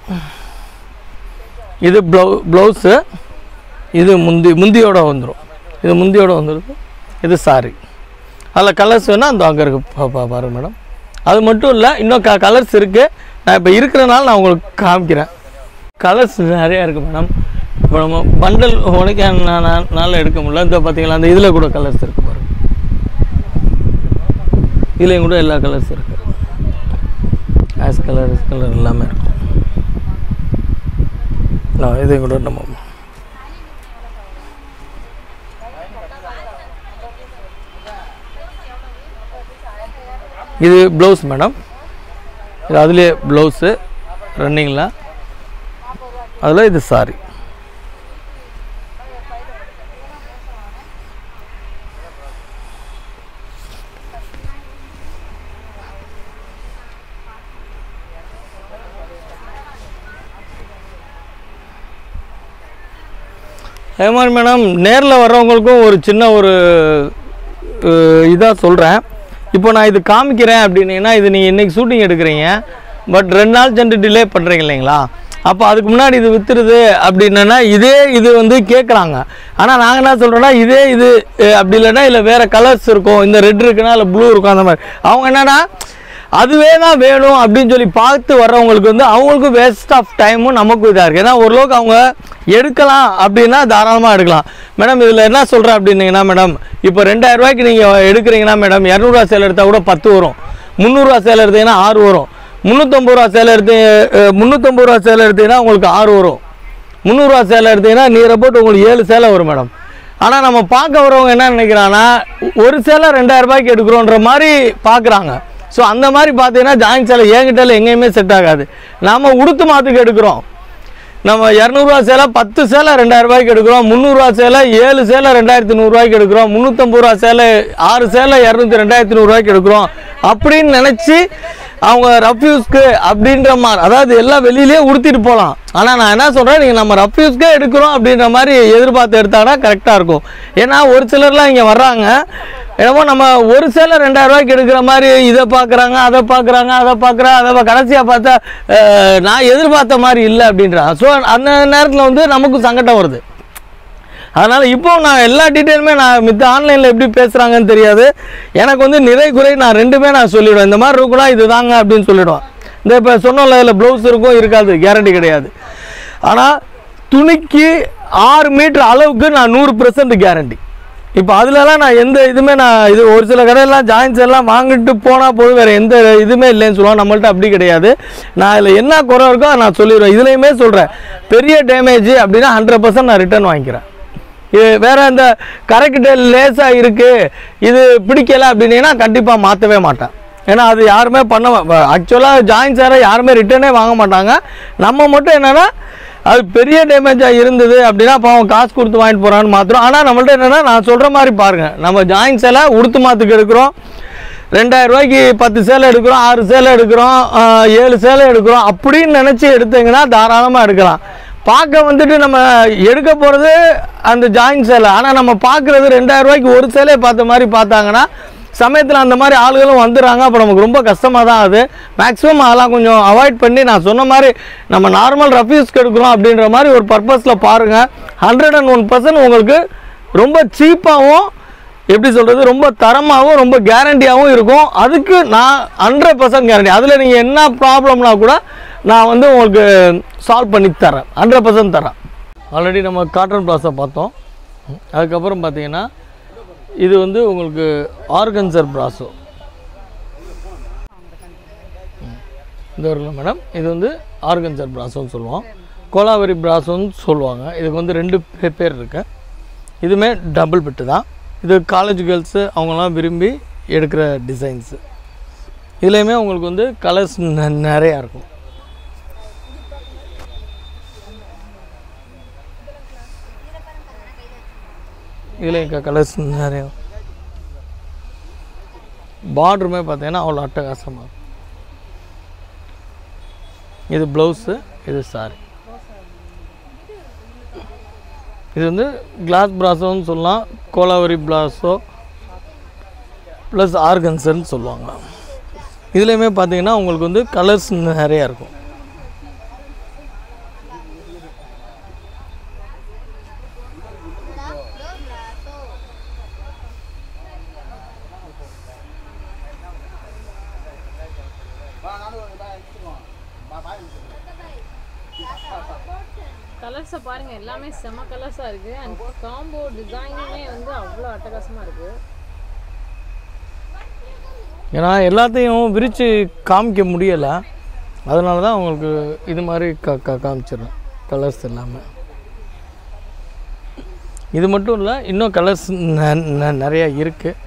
இது ப்ளவுஸு. இது முந்தியோட வந்துடும். இது முந்தியோட வந்துடுது. இது சாரி. அதில் கலர்ஸ் வேணால் அந்த அங்கே இருக்குது பாருங்கள் மேடம். அது மட்டும் இல்லை, இன்னும் கலர்ஸ் இருக்குது. நான் இப்போ இருக்கிறனால நான் உங்களுக்கு காமிக்கிறேன். கலர்ஸ் நிறையா இருக்குது மேடம். இப்போ நம்ம பண்டல் உனக்கு நாள் எடுக்க முடியல. இந்த பார்த்தீங்களா, அந்த இதில் கூட கலர்ஸ் இருக்குது பாருங்கள். இதுலேயும் கூட எல்லா கலர்ஸ் இருக்குது. ஆஸ் கலர் எல்லாமே இருக்கும். இதையும் கூட நம்ம இது ப்ளவுஸ் மேடம். இது அதுலேயே ப்ளவுஸு ரன்னிங்கில். அதில் இது சாரி. அதே மாதிரி மேடம், நேரில் வர்றவங்களுக்கும் ஒரு சின்ன ஒரு இதாக சொல்கிறேன். இப்போ நான் இது காமிக்கிறேன் அப்படின்னீங்கன்னா, இது நீங்கள் இன்றைக்கி ஷூட்டிங் எடுக்கிறீங்க, பட் 2 நாள் சென்று டிலே பண்ணுறீங்க இல்லைங்களா? அப்போ அதுக்கு முன்னாடி இது விற்றுருது அப்படின்னா இதே இது வந்து கேட்குறாங்க. ஆனால் நாங்கள் என்ன சொல்கிறோன்னா, இதே இது அப்படி இல்லைன்னா இல்லை வேறு கலர்ஸ் இருக்கும், இந்த ரெட் இருக்குன்னா இல்லை ப்ளூ இருக்கும், அந்த மாதிரி. அவங்க என்னென்னா அதுவே தான் வேணும் அப்படின்னு சொல்லி பார்த்து வர்றவங்களுக்கு வந்து அவங்களுக்கும் வேஸ்ட் ஆஃப் டைமும் நமக்கும் இதாக இருக்குது. ஏன்னா ஓரளவுக்கு அவங்க எடுக்கலாம் அப்படின்னா தாராளமாக எடுக்கலாம். மேடம் இதில் என்ன சொல்கிறேன் அப்படின்னீங்கன்னா, மேடம் இப்போ 2000 ரூபாய்க்கு நீங்கள் எடுக்கிறீங்கன்னா மேடம், 200 ரூபா சேல் எடுத்தால் கூட 10 வரும். 300 ரூபா சேல் எடுத்தீங்கன்னா 6 வரும். 350 ரூபா சேல் 350 ரூபா சேலை எடுத்தீங்கன்னா உங்களுக்கு 6 வரும். 300 ரூபா சேலை எடுத்தீங்கன்னா நீரை போட்டு உங்களுக்கு 7 சேலை வரும் மேடம். ஆனால் நம்ம பார்க்க வரவங்க என்ன நினைக்கிறாங்கன்னா, ஒரு சேலை 2000 ரூபாய்க்கு எடுக்கிறோன்ற மாதிரி பார்க்குறாங்க. ஸோ அந்த மாதிரி பார்த்தீங்கன்னா ஜாயின் சேலை என்கிட்ட எங்கேயுமே செட் ஆகாது. நாம் உடுத்து மாற்றுக்கு எடுக்கிறோம். நம்ம 200 ரூபா சேலை 10 சேலை 2000 ரூபாய்க்கு எடுக்கிறோம். 300 ரூபா சேலை 7 சேலை 2100 ரூபாய்க்கு எடுக்கிறோம். 350 ரூபா சேலை 6 சேலை 2100 ரூபாய்க்கு எடுக்கிறோம் அப்படின்னு நினச்சி அவங்க ரஃப்யூஸ்க்கு அப்படின்ற மாதிரி, அதாவது எல்லாம் வெளியிலே உடுத்திட்டு போகலாம். ஆனால் நான் என்ன சொல்கிறேன், நீங்கள் நம்ம ரஃப்யூஸ்க்கே எடுக்கிறோம் அப்படின்ற மாதிரி எதிர்பார்த்து எடுத்தாங்கன்னா கரெக்டாக இருக்கும். ஏன்னா ஒரு சிலர்லாம் இங்கே வர்றாங்க, என்னமோ நம்ம ஒரு சேலை 2000 ரூபாய்க்கு எடுக்கிற மாதிரி இதை பார்க்குறாங்க, அதை பார்க்குறாங்க, அதை கடைசியாக பார்த்தா நான் எதிர்பார்த்த மாதிரி இல்லை அப்படின்றாங்க. ஸோ அந்த நேரத்தில் வந்து நமக்கு சங்கடம் வருது. அதனால் இப்போ நான் எல்லா டீட்டெயிலுமே நான் மித்த ஆன்லைனில் எப்படி பேசுகிறாங்கன்னு தெரியாது. எனக்கு வந்து நிறை குறை நான் ரெண்டுமே நான் சொல்லிவிடுவேன். இந்த மாதிரி இருக்குன்னா இது தாங்க அப்படின்னு சொல்லிவிடுவேன். இந்த இப்போ சொன்னோம்ல, இதில் ப்ளவுஸ் இருக்கும் இருக்காது கேரண்டி கிடையாது. ஆனால் துணிக்கு 6 மீட்டர் அளவுக்கு நான் 100% கேரண்டி. இப்போ அதிலலாம் நான் எந்த இதுவுமே நான் இது ஒரு சில கடையெல்லாம் ஜாயின்ஸ் எல்லாம் வாங்கிட்டு போனால் போது வேறு எந்த இதுவுமே இல்லைன்னு சொல்லுவாங்க. நம்மள்ட்ட அப்படி கிடையாது. நான் இதில் என்ன குறை இருக்கோ நான் சொல்லிடுவேன். இதுலேயுமே சொல்கிறேன், பெரிய டேமேஜ் அப்படின்னா 100% நான் ரிட்டர்ன் வாங்கிக்கிறேன். இது வேறு இந்த கரெக்டு லேஸாக இருக்குது, இது பிடிக்கலை அப்படின்னீங்கன்னா கண்டிப்பாக மாற்றவே மாட்டேன். ஏன்னா அது யாருமே ஆக்சுவலாக ஜாயின்ஸ் யாருமே ரிட்டர்னே வாங்க மாட்டாங்க. நம்ம மட்டும் என்னென்னா அது பெரிய டேமேஜாக இருந்தது அப்படின்னா பாவம் காசு கொடுத்து வாங்கிட்டு போகிறான்னு மாத்திரம். ஆனால் நம்மள்ட்ட என்னென்னா நான் சொல்கிற மாதிரி பாருங்கள், நம்ம ஜாயின்ஸ் எல்லாம் உடுத்து மாற்றுக்கு எடுக்கிறோம். 2000 ரூபாய்க்கு 10 சேலை எடுக்கிறோம், 6 சேலை எடுக்கிறோம், 7 சேலை எடுக்கிறோம் அப்படின்னு நினச்சி எடுத்தீங்கன்னா தாராளமாக எடுக்கலாம். பார்க்க வந்துட்டு நம்ம எடுக்க போகிறது அந்த ஜாயின் சேலை, ஆனால் நம்ம பார்க்குறது 2000 ரூபாய்க்கு ஒரு சேலையை பார்த்த மாதிரி பார்த்தாங்கன்னா சமயத்தில் அந்த மாதிரி ஆளுகளும் வந்துடுறாங்க. அப்போ நமக்கு ரொம்ப கஷ்டமாக தான் ஆகுது. மேக்ஸிமம் அதெல்லாம் கொஞ்சம் அவாய்ட் பண்ணி நான் சொன்ன மாதிரி நம்ம நார்மல் ரஃப்யூஸ்க்கு எடுக்கிறோம் அப்படின்ற மாதிரி ஒரு பர்பஸில் பாருங்கள். 101% உங்களுக்கு ரொம்ப சீப்பாகவும், எப்படி சொல்கிறது, ரொம்ப தரமாகவும் ரொம்ப கேரண்டியாகவும் இருக்கும். அதுக்கு நான் 100% கேரண்டி. அதில் நீங்கள் என்ன ப்ராப்ளம்னா கூட நான் வந்து உங்களுக்கு சால்வ் பண்ணி தரேன், 100% தரேன். ஆல்ரெடி நம்ம காட்டன் ப்ளாஸை பார்த்தோம். அதுக்கப்புறம் பார்த்தீங்கன்னா இது வந்து உங்களுக்கு ஆர்கன்சர் ப்ராஸோ. இந்த இருக்குல்ல மேடம், இது வந்து ஆர்கன்சர் பிராஸோன்னு சொல்லுவோம், கோலாவரி பிராஸோன்னு சொல்லுவாங்க. இதுக்கு வந்து 2 பேர் இருக்கு. இதுவுமே டபுள் பிட்டு தான். இது காலேஜ் கேர்ள்ஸு அவங்களாம் விரும்பி எடுக்கிற டிசைன்ஸு. இதுலேயுமே உங்களுக்கு வந்து கலர்ஸ் நிறையா இருக்கும். இதில் கலர்ஸ் நிறையா. பார்டருமே பார்த்தீங்கன்னா அவ்வளோ அட்டகாசமாக இருக்கும். இது ப்ளவுஸு, இது சாரி. இது வந்து கிளாஸ் பிராஸோன்னு சொல்லலாம், கோலாவரி பிராஸோ ப்ளஸ் ஆர்கன்சர்ன்னு சொல்லுவாங்க. இதுலேயுமே பார்த்தீங்கன்னா உங்களுக்கு வந்து கலர்ஸ் நிறையா இருக்கும். கலர்ஸை பாருங்கள், எல்லாமே செம கலர்ஸாக இருக்குது. அண்ட் காம்போ டிசைனுமே வந்து அவ்வளோ அட்டகாசமாக இருக்குது. ஏன்னா எல்லாத்தையும் விரித்து காமிக்க முடியலை, அதனால தான் உங்களுக்கு இது மாதிரி காமிச்சிடுறேன் கலர்ஸ் எல்லாமே. இது மட்டும் இல்லை, இன்னும் கலர்ஸ் நிறையா இருக்குது.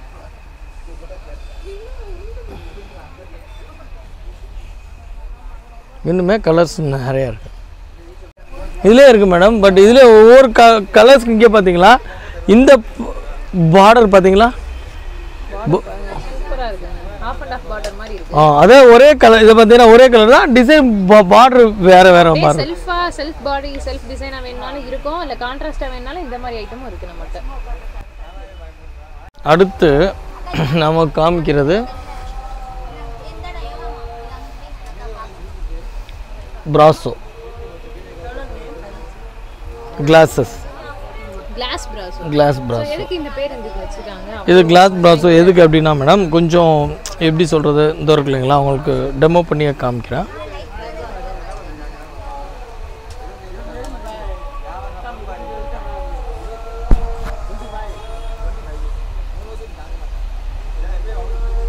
இன்னுமே கலர்ஸ் நிறையா இருக்குது. இதிலே இருக்குது மேடம். பட் இதில் ஒவ்வொரு கலர்ஸ் இங்கே பார்த்தீங்களா, இந்த பார்டர் பார்த்தீங்களா, அதே ஒரே கலர். இதை பார்த்தீங்கன்னா ஒரே கலர் தான், டிசைன் பார்டர் வேறு வேறு மாதிரி. செல்ஃப் பாடி செல்ஃப் டிசைனாக வேணுனாலும் இருக்கும், இல்லை கான்ட்ராஸ்டாக வேணுனாலும் இந்த மாதிரி ஐட்டமும் இருக்குது நம்மகிட்ட. அடுத்து நம்ம காமிக்கிறது பிராஸோ கிளாஸஸ். கிளாஸ் பிராஸோ இது கிளாஸ் பிராஸோ எதுக்கு அப்படின்னா மேடம், கொஞ்சம் எப்படி சொல்கிறது, இந்த இருக்கு இல்லைங்களா, உங்களுக்கு டெமோ பண்ணியே காமிக்கிறேன்.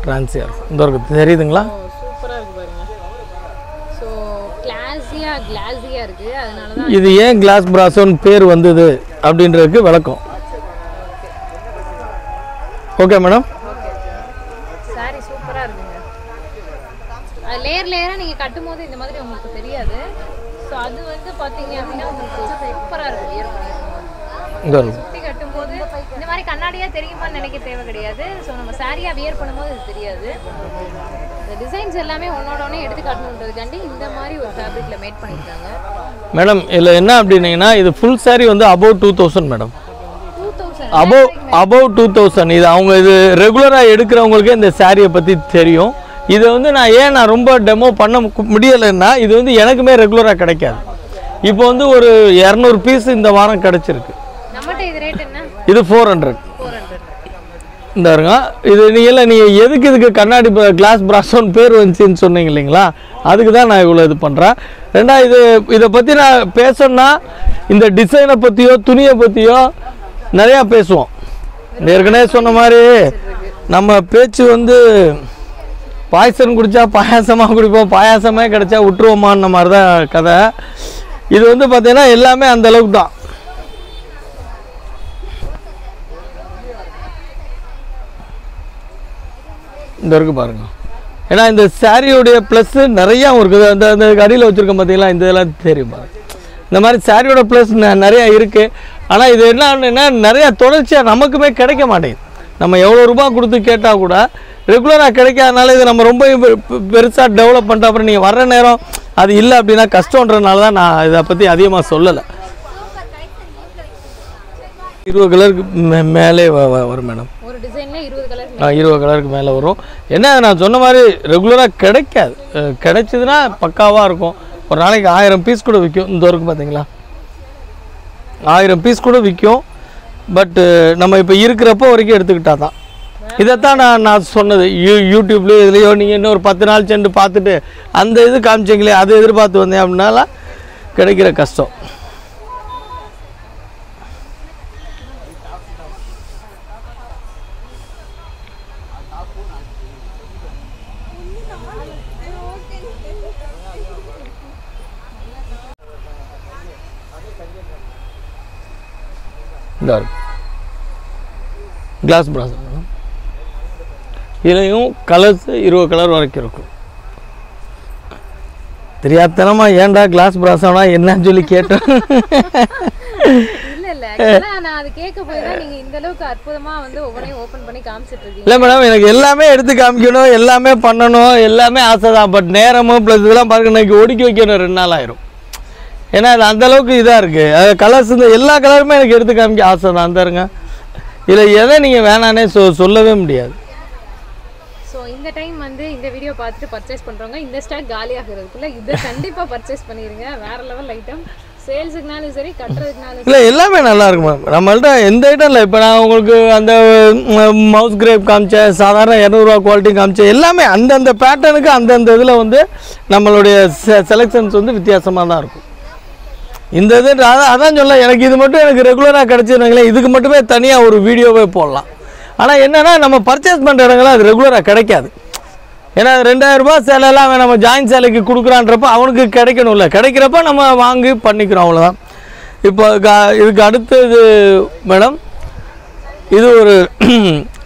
ட்ரான்சியர் இந்த இருக்கு, தெரியுதுங்களா? சூப்பராக இருக்குது பாருங்க. ஸோ கிளாஸியாக இருக்குது. அதனால தான் இது ஏன் கிளாஸ் பிராஸோன்னு பேர் வந்தது அப்படின்றதுக்கு விளக்கம். Okay madam. சாரி சூப்பராக இருக்குங்க. லேயராக நீங்கள் கட்டும் போது இந்த மாதிரி உங்களுக்கு தெரியாது. ஸோ அது வந்து பார்த்தீங்க அப்படின்னா உங்களுக்கு சூப்பராக இருக்கும். சுற்றி கட்டும் போது இந்த மாதிரி கண்ணாடியாக தெரியுமான்னு நினைக்க தேவை கிடையாது. ஸோ நம்ம சாரியாக வியர் பண்ணும்போது இது தெரியாது. இந்த டிசைன்ஸ் எல்லாமே ஒன்னோட ஒன்றே எடுத்து காட்டணுன்றதுக்காண்டி இந்த மாதிரி ஒரு ஃபேப்ரிக்கில் மேட் பண்ணியிருக்காங்க. மேடம் இதில் என்ன அப்படின்னீங்கன்னா, இது ஃபுல் சாரீ வந்து அபவ் 2000 மேடம். 2000 அபவ் 2000. இது அவங்க இது ரெகுலராக எடுக்கிறவங்களுக்கு இந்த சாரியை பற்றி தெரியும். இதை வந்து நான் ரொம்ப டெமோ பண்ண முடியலைன்னா, இது வந்து எனக்குமே ரெகுலராக கிடைக்காது. இப்போ வந்து ஒரு 200 பீஸ் இந்த வாரம் கிடச்சிருக்கு. இது 400. இந்த இருங்க, இது நீங்கள் எதுக்கு இதுக்கு கண்ணாடி கிளாஸ் பிராஸோன்னு பேர் வந்துச்சின்னு சொன்னீங்க இல்லைங்களா, அதுக்கு தான் நான் இவ்வளோ இது பண்ணுறேன். ரெண்டாவது இதை பற்றி நான் பேசணுன்னா இந்த டிசைனை பற்றியோ துணியை பற்றியோ நிறையா பேசுவோம். ஏற்கனவே சொன்ன மாதிரி நம்ம பேச்சு வந்து பாயசம் குடித்தா பாயாசமாக குடிப்போம், பாயாசமே கிடச்சா விட்டுருவோமான்ற மாதிரி தான் கதை. இது வந்து பார்த்தீங்கன்னா எல்லாமே அந்த அளவுக்கு தான். இந்த இருக்கு பாருங்க. ஏன்னா இந்த சாரியோடைய ப்ளஸ்ஸு நிறையா இருக்குது. அந்த அடியில் வச்சுருக்கோம் பார்த்தீங்களா, இந்த இதெல்லாம் தெரியும் பாருங்க. இந்த மாதிரி சாரியோட ப்ளஸ் நிறையா இருக்குது. ஆனால் இது என்னன்னா நிறையா தொடர்ச்சியாக நமக்குமே கிடைக்க மாட்டேங்குது. நம்ம எவ்வளோ ரூபா கொடுத்து கேட்டால் கூட ரெகுலராக கிடைக்காதனால இது நம்ம ரொம்ப பெருசாக டெவலப் பண்ணிட்டு அப்புறம் நீங்கள் வர்ற நேரம் அது இல்லை அப்படின்னா கஷ்டன்றதுனால தான் நான் இதை பற்றி அதிகமாக சொல்லலை. 20 கலருக்கு மேலே வரும் மேடம். 20 கலருக்கு மேலே வரும். என்ன நான் சொன்ன மாதிரி ரெகுலராக கிடைக்காது. கிடைச்சதுன்னா பக்காவாக இருக்கும். ஒரு நாளைக்கு 1000 பீஸ் கூட விற்கும். இந்த வரைக்கும் பார்த்தீங்களா 1000 பீஸ் கூட விற்கும். பட்டு நம்ம இப்போ இருக்கிறப்போ வரைக்கும் எடுத்துக்கிட்டா தான். இதைத்தான் நான் சொன்னது யூடியூப்லேயோ இதுலேயோ நீங்கள் இன்னும் ஒரு 10 நாள் சென்று பார்த்துட்டு அந்த இது காமிச்சிங்களே அதை எதிர்பார்த்து வந்தேன் அப்படின்னால கிடைக்கிற கஷ்டம். இந்த கிளாஸ் ப்ராசோ இதுலேயும் கலர்ஸ் 20 கலர் வரைக்கும் இருக்கும். தெரியாதனமா ஏன்டா கிளாஸ் ப்ராசோனா என்னன்னு சொல்லி கேட்டோம். இல்லை மேடம், எனக்கு எல்லாமே எடுத்து காமிக்கணும், எல்லாமே பண்ணணும், எல்லாமே ஆசை தான். பட் நேரமும் ப்ளஸ் இதெல்லாம் பார்க்க எனக்கு ஒடுக்கி வைக்கணும் 2 நாள் ஆயிரும். ஏன்னா அது அந்தளவுக்கு இதாக இருக்குது. அது கலர்ஸ் இந்த எல்லா கலருமே எனக்கு எடுத்து காமிக்க ஆசை தான். அந்த இருங்க இதில் எதை நீங்கள் வேணானே சொல்லவே முடியாது. ஸோ இந்த டைம் வந்து இந்த வீடியோ பார்த்துட்டு பர்ச்சேஸ் பண்ணுறவங்க இந்த ஸ்டாக் காலி ஆகிறதுக்குள்ள இதை கண்டிப்பாக பர்ச்சேஸ் பண்ணிடுங்க. வேறு லெவல் ஐட்டம், சேல்ஸுக்குனாலும் சரி கட்டுறதுக்குனாலும் இல்லை எல்லாமே நல்லா இருக்கும் மேம். நம்மள்ட்ட எந்த ஐட்டம் இல்லை. இப்போ நான் உங்களுக்கு அந்த மவுஸ் கிரேப் காமிச்சேன், சாதாரண 200 ரூபா குவாலிட்டி காமிச்சேன். எல்லாமே அந்தந்த பேட்டர்னுக்கு அந்தந்த இதில் வந்து நம்மளுடைய செலெக்ஷன்ஸ் வந்து வித்தியாசமாக தான் இருக்கும். இந்த இது அதான் சொல்ல, எனக்கு இது மட்டும் எனக்கு ரெகுலராக கிடச்சிருந்தாங்களே, இதுக்கு மட்டுமே தனியாக ஒரு வீடியோவே போடலாம். ஆனால் என்னென்னா நம்ம பர்ச்சேஸ் பண்ணுற இடங்கள்லாம் அது ரெகுலராக கிடைக்காது. ஏன்னா 2000 ரூபா சேலைலாம் நம்ம ஜாயின் சேலைக்கு கொடுக்குறான்றப்ப அவனுக்கு கிடைக்கணும்ல, கிடைக்கிறப்ப நம்ம வாங்கி பண்ணிக்கிறோம், அவ்வளோதான். இப்போ இதுக்கு அடுத்தது மேடம், இது ஒரு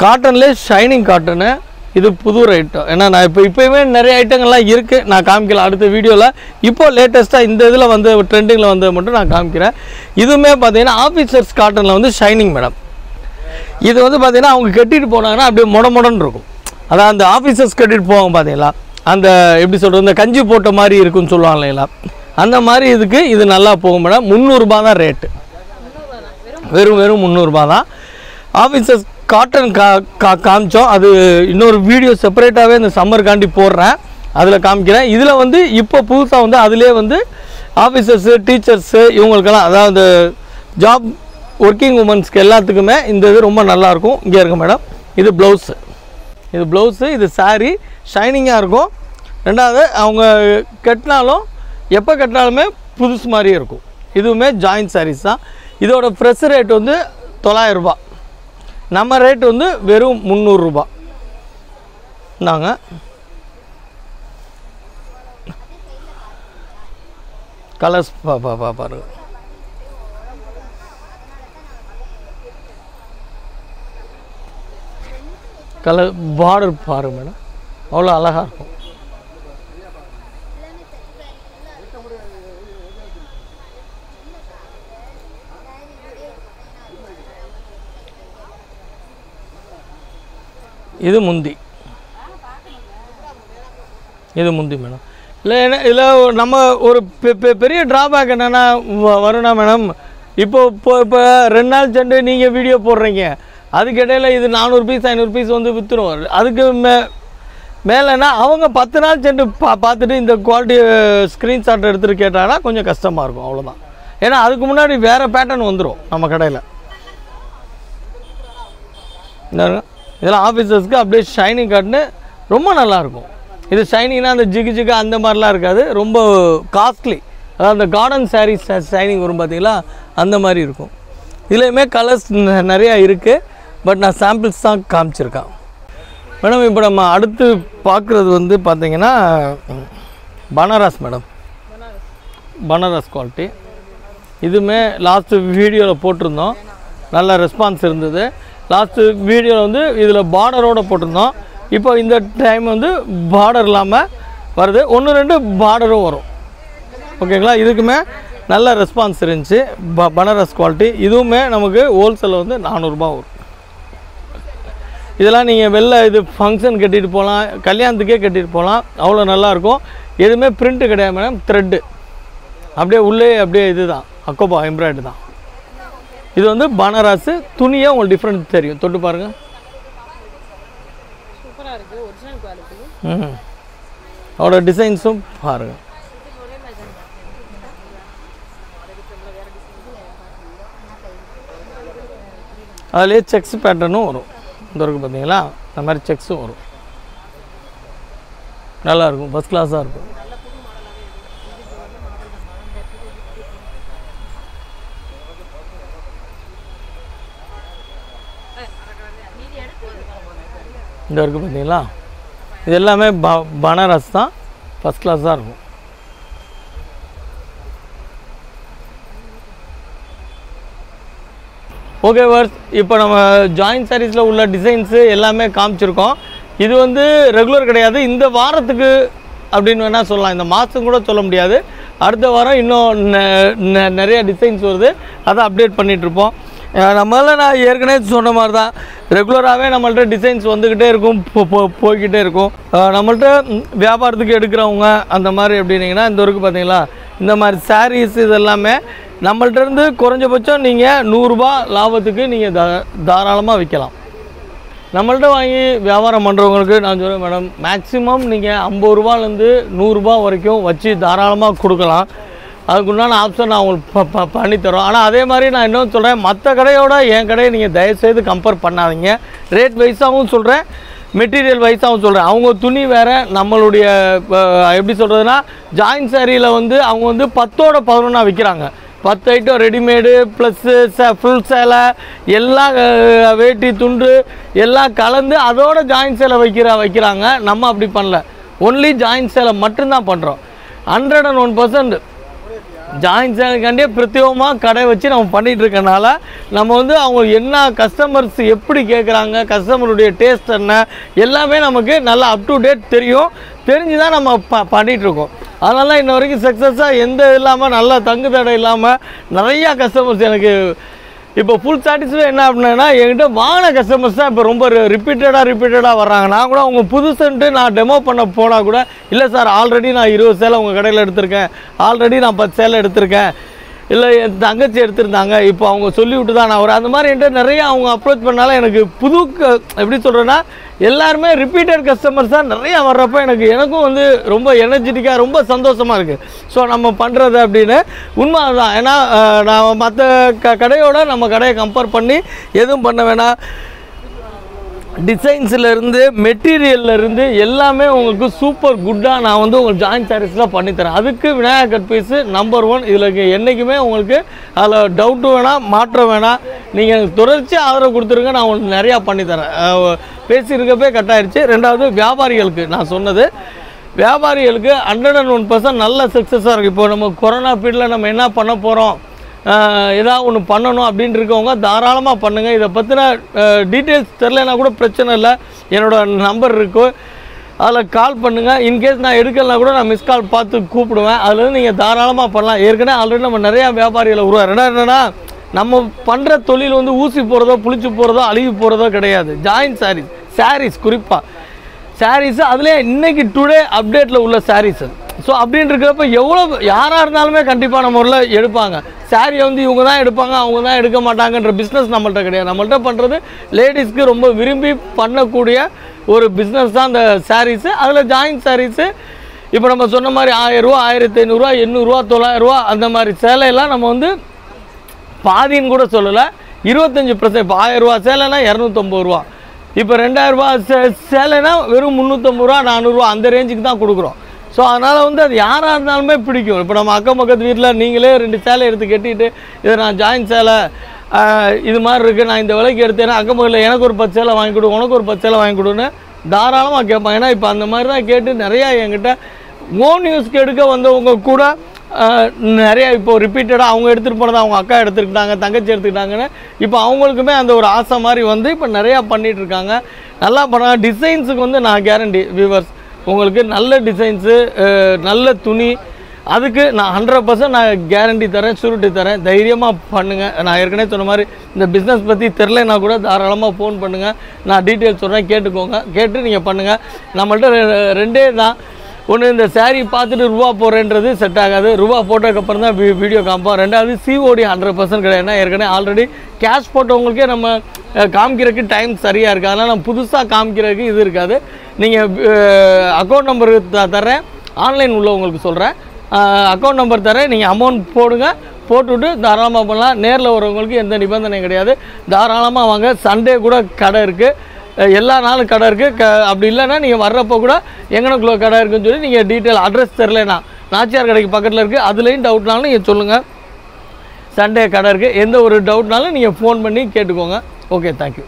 காட்டன்லேயே ஷைனிங் காட்டனு. இது புது ஐட்டம். ஏன்னா நான் இப்போயுமே நிறைய ஐட்டங்கள்லாம் இருக்குது, நான் காமிக்கலாம் அடுத்த வீடியோவில். இப்போது லேட்டஸ்ட்டாக இந்த இதில் வந்து ட்ரெண்டிங்கில் வந்தது மட்டும் நான் காமிக்கிறேன். இதுவுமே பார்த்தீங்கன்னா ஆஃபீஸர்ஸ் காட்டனில் வந்து ஷைனிங் மேடம். இது வந்து பார்த்தீங்கன்னா அவங்க கட்டிட்டு போனாங்கன்னா அப்படியே மொடன்னு இருக்கும். அதான் அந்த ஆஃபீஸர்ஸ் கட்டிட்டு போவாங்க பார்த்தீங்களா, அந்த எப்படி சொல்கிறது, இந்த கஞ்சி போட்ட மாதிரி இருக்குன்னு சொல்லுவாங்க இல்லைங்களா, அந்த மாதிரி இதுக்கு இது நல்லா போகும் மேடம். 300 ரூபா தான் ரேட்டு, வெறும் 300 ரூபா தான். ஆஃபீஸர்ஸ் காட்டன் காமிச்சோம். அது இன்னொரு வீடியோ செப்பரேட்டாகவே இந்த சம்மருக்காண்டி போடுறேன், அதில் காமிக்கிறேன். இதில் வந்து இப்போ புதுசாக வந்து அதிலே வந்து ஆஃபீஸர்ஸு, டீச்சர்ஸு இவங்களுக்கெல்லாம், அதாவது ஜாப் ஒர்க்கிங் உமன்ஸ்க்கு எல்லாத்துக்குமே இந்த இது ரொம்ப நல்லாயிருக்கும். இங்கே இருக்கு மேடம், இது ப்ளவுஸு, இது ப்ளவுஸு, இது சாரீ ஷைனிங்காக இருக்கும். ரெண்டாவது அவங்க கட்டினாலும் எப்போ கட்டினாலுமே புதுசு மாதிரியே இருக்கும். இதுவுமே ஜாயின்ட் சாரீஸ் தான். இதோட ஃப்ரெஷ் ரேட் வந்து 900 ரூபா, நம்ம ரேட் வந்து வெறும் 300 ரூபா. நாங்கள் கலர்ஸ் பாருங்க. கலர் பார்டர் பாருங்க மேடம், அவ்வளோ அழகாக இருக்கும். இது முந்தி, இது முந்தி மேடம். இல்லை என்ன இதில் நம்ம ஒரு பெரிய ட்ராபேக் என்னென்னா வரும்னா மேடம், இப்போ 2 நாள் சென்று நீங்கள் வீடியோ போடுறீங்க, அதுக்கிடையில் இது 400 பீஸ் 500 பீஸ் வந்து விற்றுரும். அதுக்கு மேலேனா அவங்க 10 நாள் சென்று பார்த்துட்டு இந்த குவாலிட்டி ஸ்க்ரீன்ஷாட் எடுத்துகிட்டு கேட்டாங்கன்னா கொஞ்சம் கஷ்டமாக இருக்கும், அவ்வளோதான். ஏன்னா அதுக்கு முன்னாடி வேறு பேட்டர்ன் வந்துடும் நம்ம கடையில். இதெல்லாம் ஆஃபீஸர்ஸ்க்கு அப்படியே ஷைனிங் காட்டுன்னு ரொம்ப நல்லாயிருக்கும். இது ஷைனிங்னா அந்த ஜிகு அந்த மாதிரிலாம் இருக்காது, ரொம்ப காஸ்ட்லி. அதாவது அந்த கார்டன் சாரீஸ் ஷைனிங் வரும் பார்த்தீங்களா, அந்த மாதிரி இருக்கும். இதுலேயுமே கலர்ஸ் நிறையா இருக்குது, பட் நான் சாம்பிள்ஸ் தான் காமிச்சிருக்கேன் மேடம். இப்போ நம்ம அடுத்து பார்க்குறது வந்து பார்த்திங்கன்னா பனாரஸ் மேடம், பனாரஸ் குவாலிட்டி. இதுவுமே லாஸ்ட்டு வீடியோவில் போட்டிருந்தோம், நல்ல ரெஸ்பான்ஸ் இருந்தது. லாஸ்ட்டு வீடியோவில் வந்து இதில் பார்டரோடு போட்டிருந்தோம். இப்போ இந்த டைம் வந்து பார்டர் இல்லாமல் வருது, 1-2 பார்டரும் வரும். ஓகேங்களா, இதுக்குமே நல்ல ரெஸ்பான்ஸ் இருந்துச்சு. பனாரஸ் குவாலிட்டி. இதுவுமே நமக்கு ஹோல்சேலில் வந்து 400 ரூபா வரும். இதெல்லாம் நீங்கள் வெளில இது ஃபங்க்ஷன் கட்டிட்டு போகலாம், கல்யாணத்துக்கே கட்டிட்டு போகலாம், அவ்வளோ நல்லாயிருக்கும். எதுவுமே பிரிண்ட்டு கிடையாது மேடம், த்ரெட்டு அப்படியே உள்ளே அப்படியே இது தான் அக்கோபா எம்ப்ராய்டு தான். இது வந்து பனாரஸ் துணியே உங்களுக்கு டிஃப்ரெண்ட் தெரியும், தொட்டு பாருங்கள். சூப்பராக இருக்குது, ஒரிஜினல் குவாலிட்டி. அவரோட டிசைன்ஸும் பாருங்கள். அதுலேயே செக்ஸ் பேட்டர்னும் வரும். இந்த இருக்குது பார்த்தீங்களா, அந்த மாதிரி செக்ஸும் வரும். நல்லாயிருக்கும், ஃபஸ்ட் கிளாஸாக இருக்கும். இந்த இருக்குது பார்த்தீங்களா, இது எல்லாமே பனாரஸ் தான், ஃபஸ்ட் கிளாஸாக இருக்கும். ஓகே வர்ஸ், இப்போ நம்ம ஜாயின் சாரீஸில் உள்ள டிசைன்ஸு எல்லாமே காமிச்சிருக்கோம். இது வந்து ரெகுலர் கிடையாது, இந்த வாரத்துக்கு அப்படின்னு வேணால் சொல்லலாம், இந்த மாதம் கூட சொல்ல முடியாது. அடுத்த வாரம் இன்னும் நிறைய டிசைன்ஸ் வருது, அதை அப்டேட் பண்ணிகிட்ருப்போம். நான் ஏற்கனவே சொன்ன மாதிரி தான், ரெகுலராகவே நம்மள்ட்ட டிசைன்ஸ் வந்துக்கிட்டே இருக்கும், போய்கிட்டே இருக்கும். நம்மள்ட்ட வியாபாரத்துக்கு எடுக்கிறவங்க அந்த மாதிரி எப்படின்னீங்கன்னா, இந்த வரைக்கும் பார்த்தீங்களா இந்த மாதிரி சாரீஸ் இது எல்லாமே நம்மள்ட்டேருந்து குறைஞ்சபட்சம் நீங்கள் 100 ரூபா லாபத்துக்கு நீங்கள் தாராளமாக விற்கலாம். நம்மள்ட்ட வாங்கி வியாபாரம் பண்ணுறவங்களுக்கு நான் சொல்கிறேன் மேடம், மேக்ஸிமம் நீங்கள் 50 ரூபாலேருந்து 100 ரூபா வரைக்கும் வச்சு தாராளமாக கொடுக்கலாம். அதுக்குண்டான ஆப்ஷன் நான் உங்களுக்கு பண்ணித்தரோம். ஆனால் அதே மாதிரி நான் இன்னும் சொல்கிறேன், மற்ற கடையோட என் கடையை நீங்கள் தயவுசெய்து கம்பேர் பண்ணாதீங்க. ரேட் வைஸாகவும் சொல்கிறேன், மெட்டீரியல் வைஸாகவும் சொல்கிறேன். அவங்க துணி வேறு, நம்மளுடைய எப்படி சொல்கிறதுனா ஜாயின் சாரியில் வந்து அவங்க வந்து 10ஓட 11 விற்கிறாங்க. 10 ஐட்டம் ரெடிமேடு ப்ளஸ்ஸு ஃபுல் சேலை எல்லாம் வேட்டி துண்டு எல்லாம் கலந்து அதோட ஜாயின் சேலை வைக்கிறாங்க. நம்ம அப்படி பண்ணல, ஒன்லி ஜாயின் சேலை மட்டும்தான் பண்ணுறோம். 101% ஜாயின் சேலைக்காண்டியே பிரத்யேகமாக கடை வச்சு நம்ம பண்ணிகிட்டு இருக்கனால நம்ம வந்து அவங்க என்ன கஸ்டமர்ஸ் எப்படி கேட்குறாங்க, கஸ்டமருடைய டேஸ்ட் என்ன எல்லாமே நமக்கு நல்லா அப் டு டேட் தெரியும். தெரிஞ்சு தான் நம்ம பண்ணிகிட்ருக்கோம். அதனால இன்ன வரைக்கும் சக்ஸஸாக எந்த இல்லாமல் நல்லா தங்கு தடை இல்லாமல் நிறையா கஸ்டமர்ஸ் எனக்கு இப்போ ஃபுல் சாட்டிஸ்ஃபை என்ன அப்படின்னா, என்கிட்ட வாங்கின கஸ்டமர்ஸ் தான் இப்போ ரொம்ப ரிப்பீட்டடாக வர்றாங்க. நான் கூட அவங்க புதுசுன்ட்டு நான் டெமோ பண்ண போனால் கூட, இல்லை சார் ஆல்ரெடி நான் 20 சேலை உங்கள் கடையில் எடுத்திருக்கேன், ஆல்ரெடி நான் 10 சேலை எடுத்திருக்கேன், இல்லை என் தங்கச்சி எடுத்திருந்தாங்க, இப்போ அவங்க சொல்லிவிட்டு தான் நான் அந்த மாதிரி என்கிட்ட நிறையா அவங்க அப்ரோச் பண்ணாலும் எனக்கு எப்படி சொல்கிறேன்னா எல்லாருமே ரிப்பீட்டட் கஸ்டமர்ஸ் தான் நிறையா வர்றப்போ எனக்கும் வந்து ரொம்ப எனர்ஜெட்டிக்காக ரொம்ப சந்தோஷமாக இருக்குது. ஸோ நம்ம பண்ணுறது அப்படின்னு உண்மை தான். ஏன்னா நான் மற்ற கடையோட நம்ம கடையை கம்பேர் பண்ணி எதுவும் பண்ண வேணாம். டிசைன்ஸ்லேருந்து மெட்டீரியல்லேருந்து எல்லாமே உங்களுக்கு சூப்பர் குட்டாக நான் வந்து உங்களுக்கு ஜாயின் சாரீஸில் பண்ணித்தரேன். அதுக்கு விநாயகர் கட் பீஸு நம்பர் 1. இதில் என்றைக்குமே உங்களுக்கு அதில் டவுட்டு வேணாம், மாற்றம் வேணாம். நீங்கள் தொடர்ச்சி ஆதரவு கொடுத்துருங்க, நான் உங்களுக்கு நிறையா பண்ணித்தரேன். பேசியிருக்கப்பே கட்டாயிருச்சு. ரெண்டாவது வியாபாரிகளுக்கு நான் சொன்னது, வியாபாரிகளுக்கு 101% நல்ல சக்ஸஸாக இருக்குது. இப்போ நம்ம கொரோனா பீரியடில் நம்ம என்ன பண்ண போகிறோம், ஏதாவது ஒன்று பண்ணணும் அப்படின்னு இருக்கவங்க தாராளமாக பண்ணுங்கள். இதை பற்றின டீட்டெயில்ஸ் தெரிலனா கூட பிரச்சனை இல்லை, என்னோடய நம்பர் இருக்கும், அதில் கால் பண்ணுங்கள். இன்கேஸ் நான் எடுக்கலைனா கூட நான் மிஸ் கால் பார்த்து கூப்பிடுவேன். அதில் நீங்கள் தாராளமாக பண்ணலாம். ஏற்கனவே ஆல்ரெடி நம்ம நிறையா வியாபாரிகளை உருவாரு. என்னென்னா நம்ம பண்ணுற தொழில் வந்து ஊசி போகிறதோ புளிச்சு போகிறதோ அழுகி போகிறதோ கிடையாது. ஜாயின் சாரீஸ் குறிப்பாக சாரீஸு அதிலே இன்றைக்கி டுடே அப்டேட்டில் உள்ள சாரீஸு. ஸோ அப்படின்னு இருக்கிறப்ப எவ்வளோ யாராக இருந்தாலுமே கண்டிப்பாக நம்ம ஊரில் எடுப்பாங்க. சாரியை வந்து இவங்க தான் எடுப்பாங்க, அவங்க தான் எடுக்க மாட்டாங்கன்ற பிஸ்னஸ் நம்மள்ட்ட கிடையாது. நம்மள்ட்ட பண்ணுறது லேடிஸ்க்கு ரொம்ப விரும்பி பண்ணக்கூடிய ஒரு பிஸ்னஸ் தான் அந்த சாரீஸு. அதில் ஜாயின் சாரீஸு இப்போ நம்ம சொன்ன மாதிரி 1000 ரூபா, 1500 800 ரூபா, 900 அந்த மாதிரி சேலையெல்லாம் நம்ம வந்து பாதின்னு கூட சொல்லலை, 25%. இப்போ 1000 ரூபா சேலைனா 250 ரூபா, இப்போ 2000 ரூபா சேலைனா வெறும் 350 ரூபா 400 ரூபா அந்த ரேஞ்சுக்கு தான் கொடுக்குறோம். ஸோ அதனால் வந்து அது யாராக இருந்தாலுமே பிடிக்கும். இப்போ நம்ம அக்கம் பக்கத்து வீட்டில் நீங்களே 2 சேலை எடுத்து கட்டிட்டு, இதை நான் ஜாயின் சேலை இது மாதிரி இருக்குது, நான் இந்த விலைக்கு எடுத்தேன்னா அக்கம் பக்கத்தில் எனக்கு ஒரு 10 சேலை வாங்கி கொடு, உனக்கு ஒரு 10 சேலை வாங்கி கொடுன்னு தாராளமாக கேட்பாங்க. ஏன்னா இப்போ அந்த மாதிரி தான் கேட்டு நிறையா என்கிட்ட ஓன் நியூஸ்க்கு எடுக்க வந்தவங்க கூட நிறையா இப்போ ரிப்பீட்டடாக அவங்க எடுத்துகிட்டு போனதை அவங்க அக்கா எடுத்துக்கிட்டாங்க, தங்கச்சி எடுத்துக்கிட்டாங்கன்னு இப்போ அவங்களுக்குமே அந்த ஒரு ஆசை மாதிரி வந்து இப்போ நிறையா பண்ணிகிட்ருக்காங்க. நல்லா பண்ணாங்க. டிசைன்ஸுக்கு வந்து நான் கேரண்டி வியூவர்ஸ், உங்களுக்கு நல்ல டிசைன்ஸு நல்ல துணி, அதுக்கு நான் 100% நான் கேரண்டி தரேன், ஷூரிட்டி தரேன். தைரியமாக பண்ணுங்கள். நான் ஏற்கனவே சொன்ன மாதிரி இந்த பிஸ்னஸ் பற்றி தெரிலனா கூட தாராளமாக ஃபோன் பண்ணுங்கள், நான் டீட்டெயில்ஸ் சொல்கிறேன், கேட்டுக்கோங்க. கேட்டு நீங்கள் பண்ணுங்கள். நம்மள்ட்ட ரெண்டே தான். ஒன்று, இந்த சாரீ பார்த்துட்டு ரூபா போடுறேன்றது செட் ஆகாது. ரூபா போட்டதுக்கப்புறம் தான் வீடியோ காமிப்போம். ரெண்டாவது COD 100% கிடையாது. ஏன்னா ஏற்கனவே ஆல்ரெடி கேஷ் போட்டவங்களுக்கே நம்ம காமிக்கிறதுக்கு டைம் சரியாக இருக்குது. அதனால் நம்ம புதுசாக காமிக்கிறதுக்கு இது இருக்காது. நீங்கள் அக்கௌண்ட் நம்பர் தரேன், ஆன்லைன் உள்ளவங்களுக்கு சொல்கிறேன், அக்கௌண்ட் நம்பர் தரேன், நீங்கள் அமௌண்ட் போடுங்க, போட்டுவிட்டு தாராளமாக பண்ணலாம். நேரில் வரவங்களுக்கு எந்த நிபந்தனையும் கிடையாது. தாராளமாக வாங்க. சண்டே கூட கடை இருக்குது, எல்லா நாளும் கடை இருக்குது. அப்படி இல்லைன்னா நீங்கள் வர்றப்போ கூட எங்கனக்குள்ள கடை இருக்குன்னு சொல்லி நீங்கள் டீட்டெயில் அட்ரஸ் தெரிலனா நாச்சியார் கடைக்கு பக்கத்தில் இருக்குது, அதுலேயும் டவுட்னாலும் நீங்கள் சொல்லுங்கள். சண்டே கடை இருக்குது. எந்த ஒரு டவுட்னாலும் நீங்கள் ஃபோன் பண்ணி கேட்டுக்கோங்க. Okay, thank you.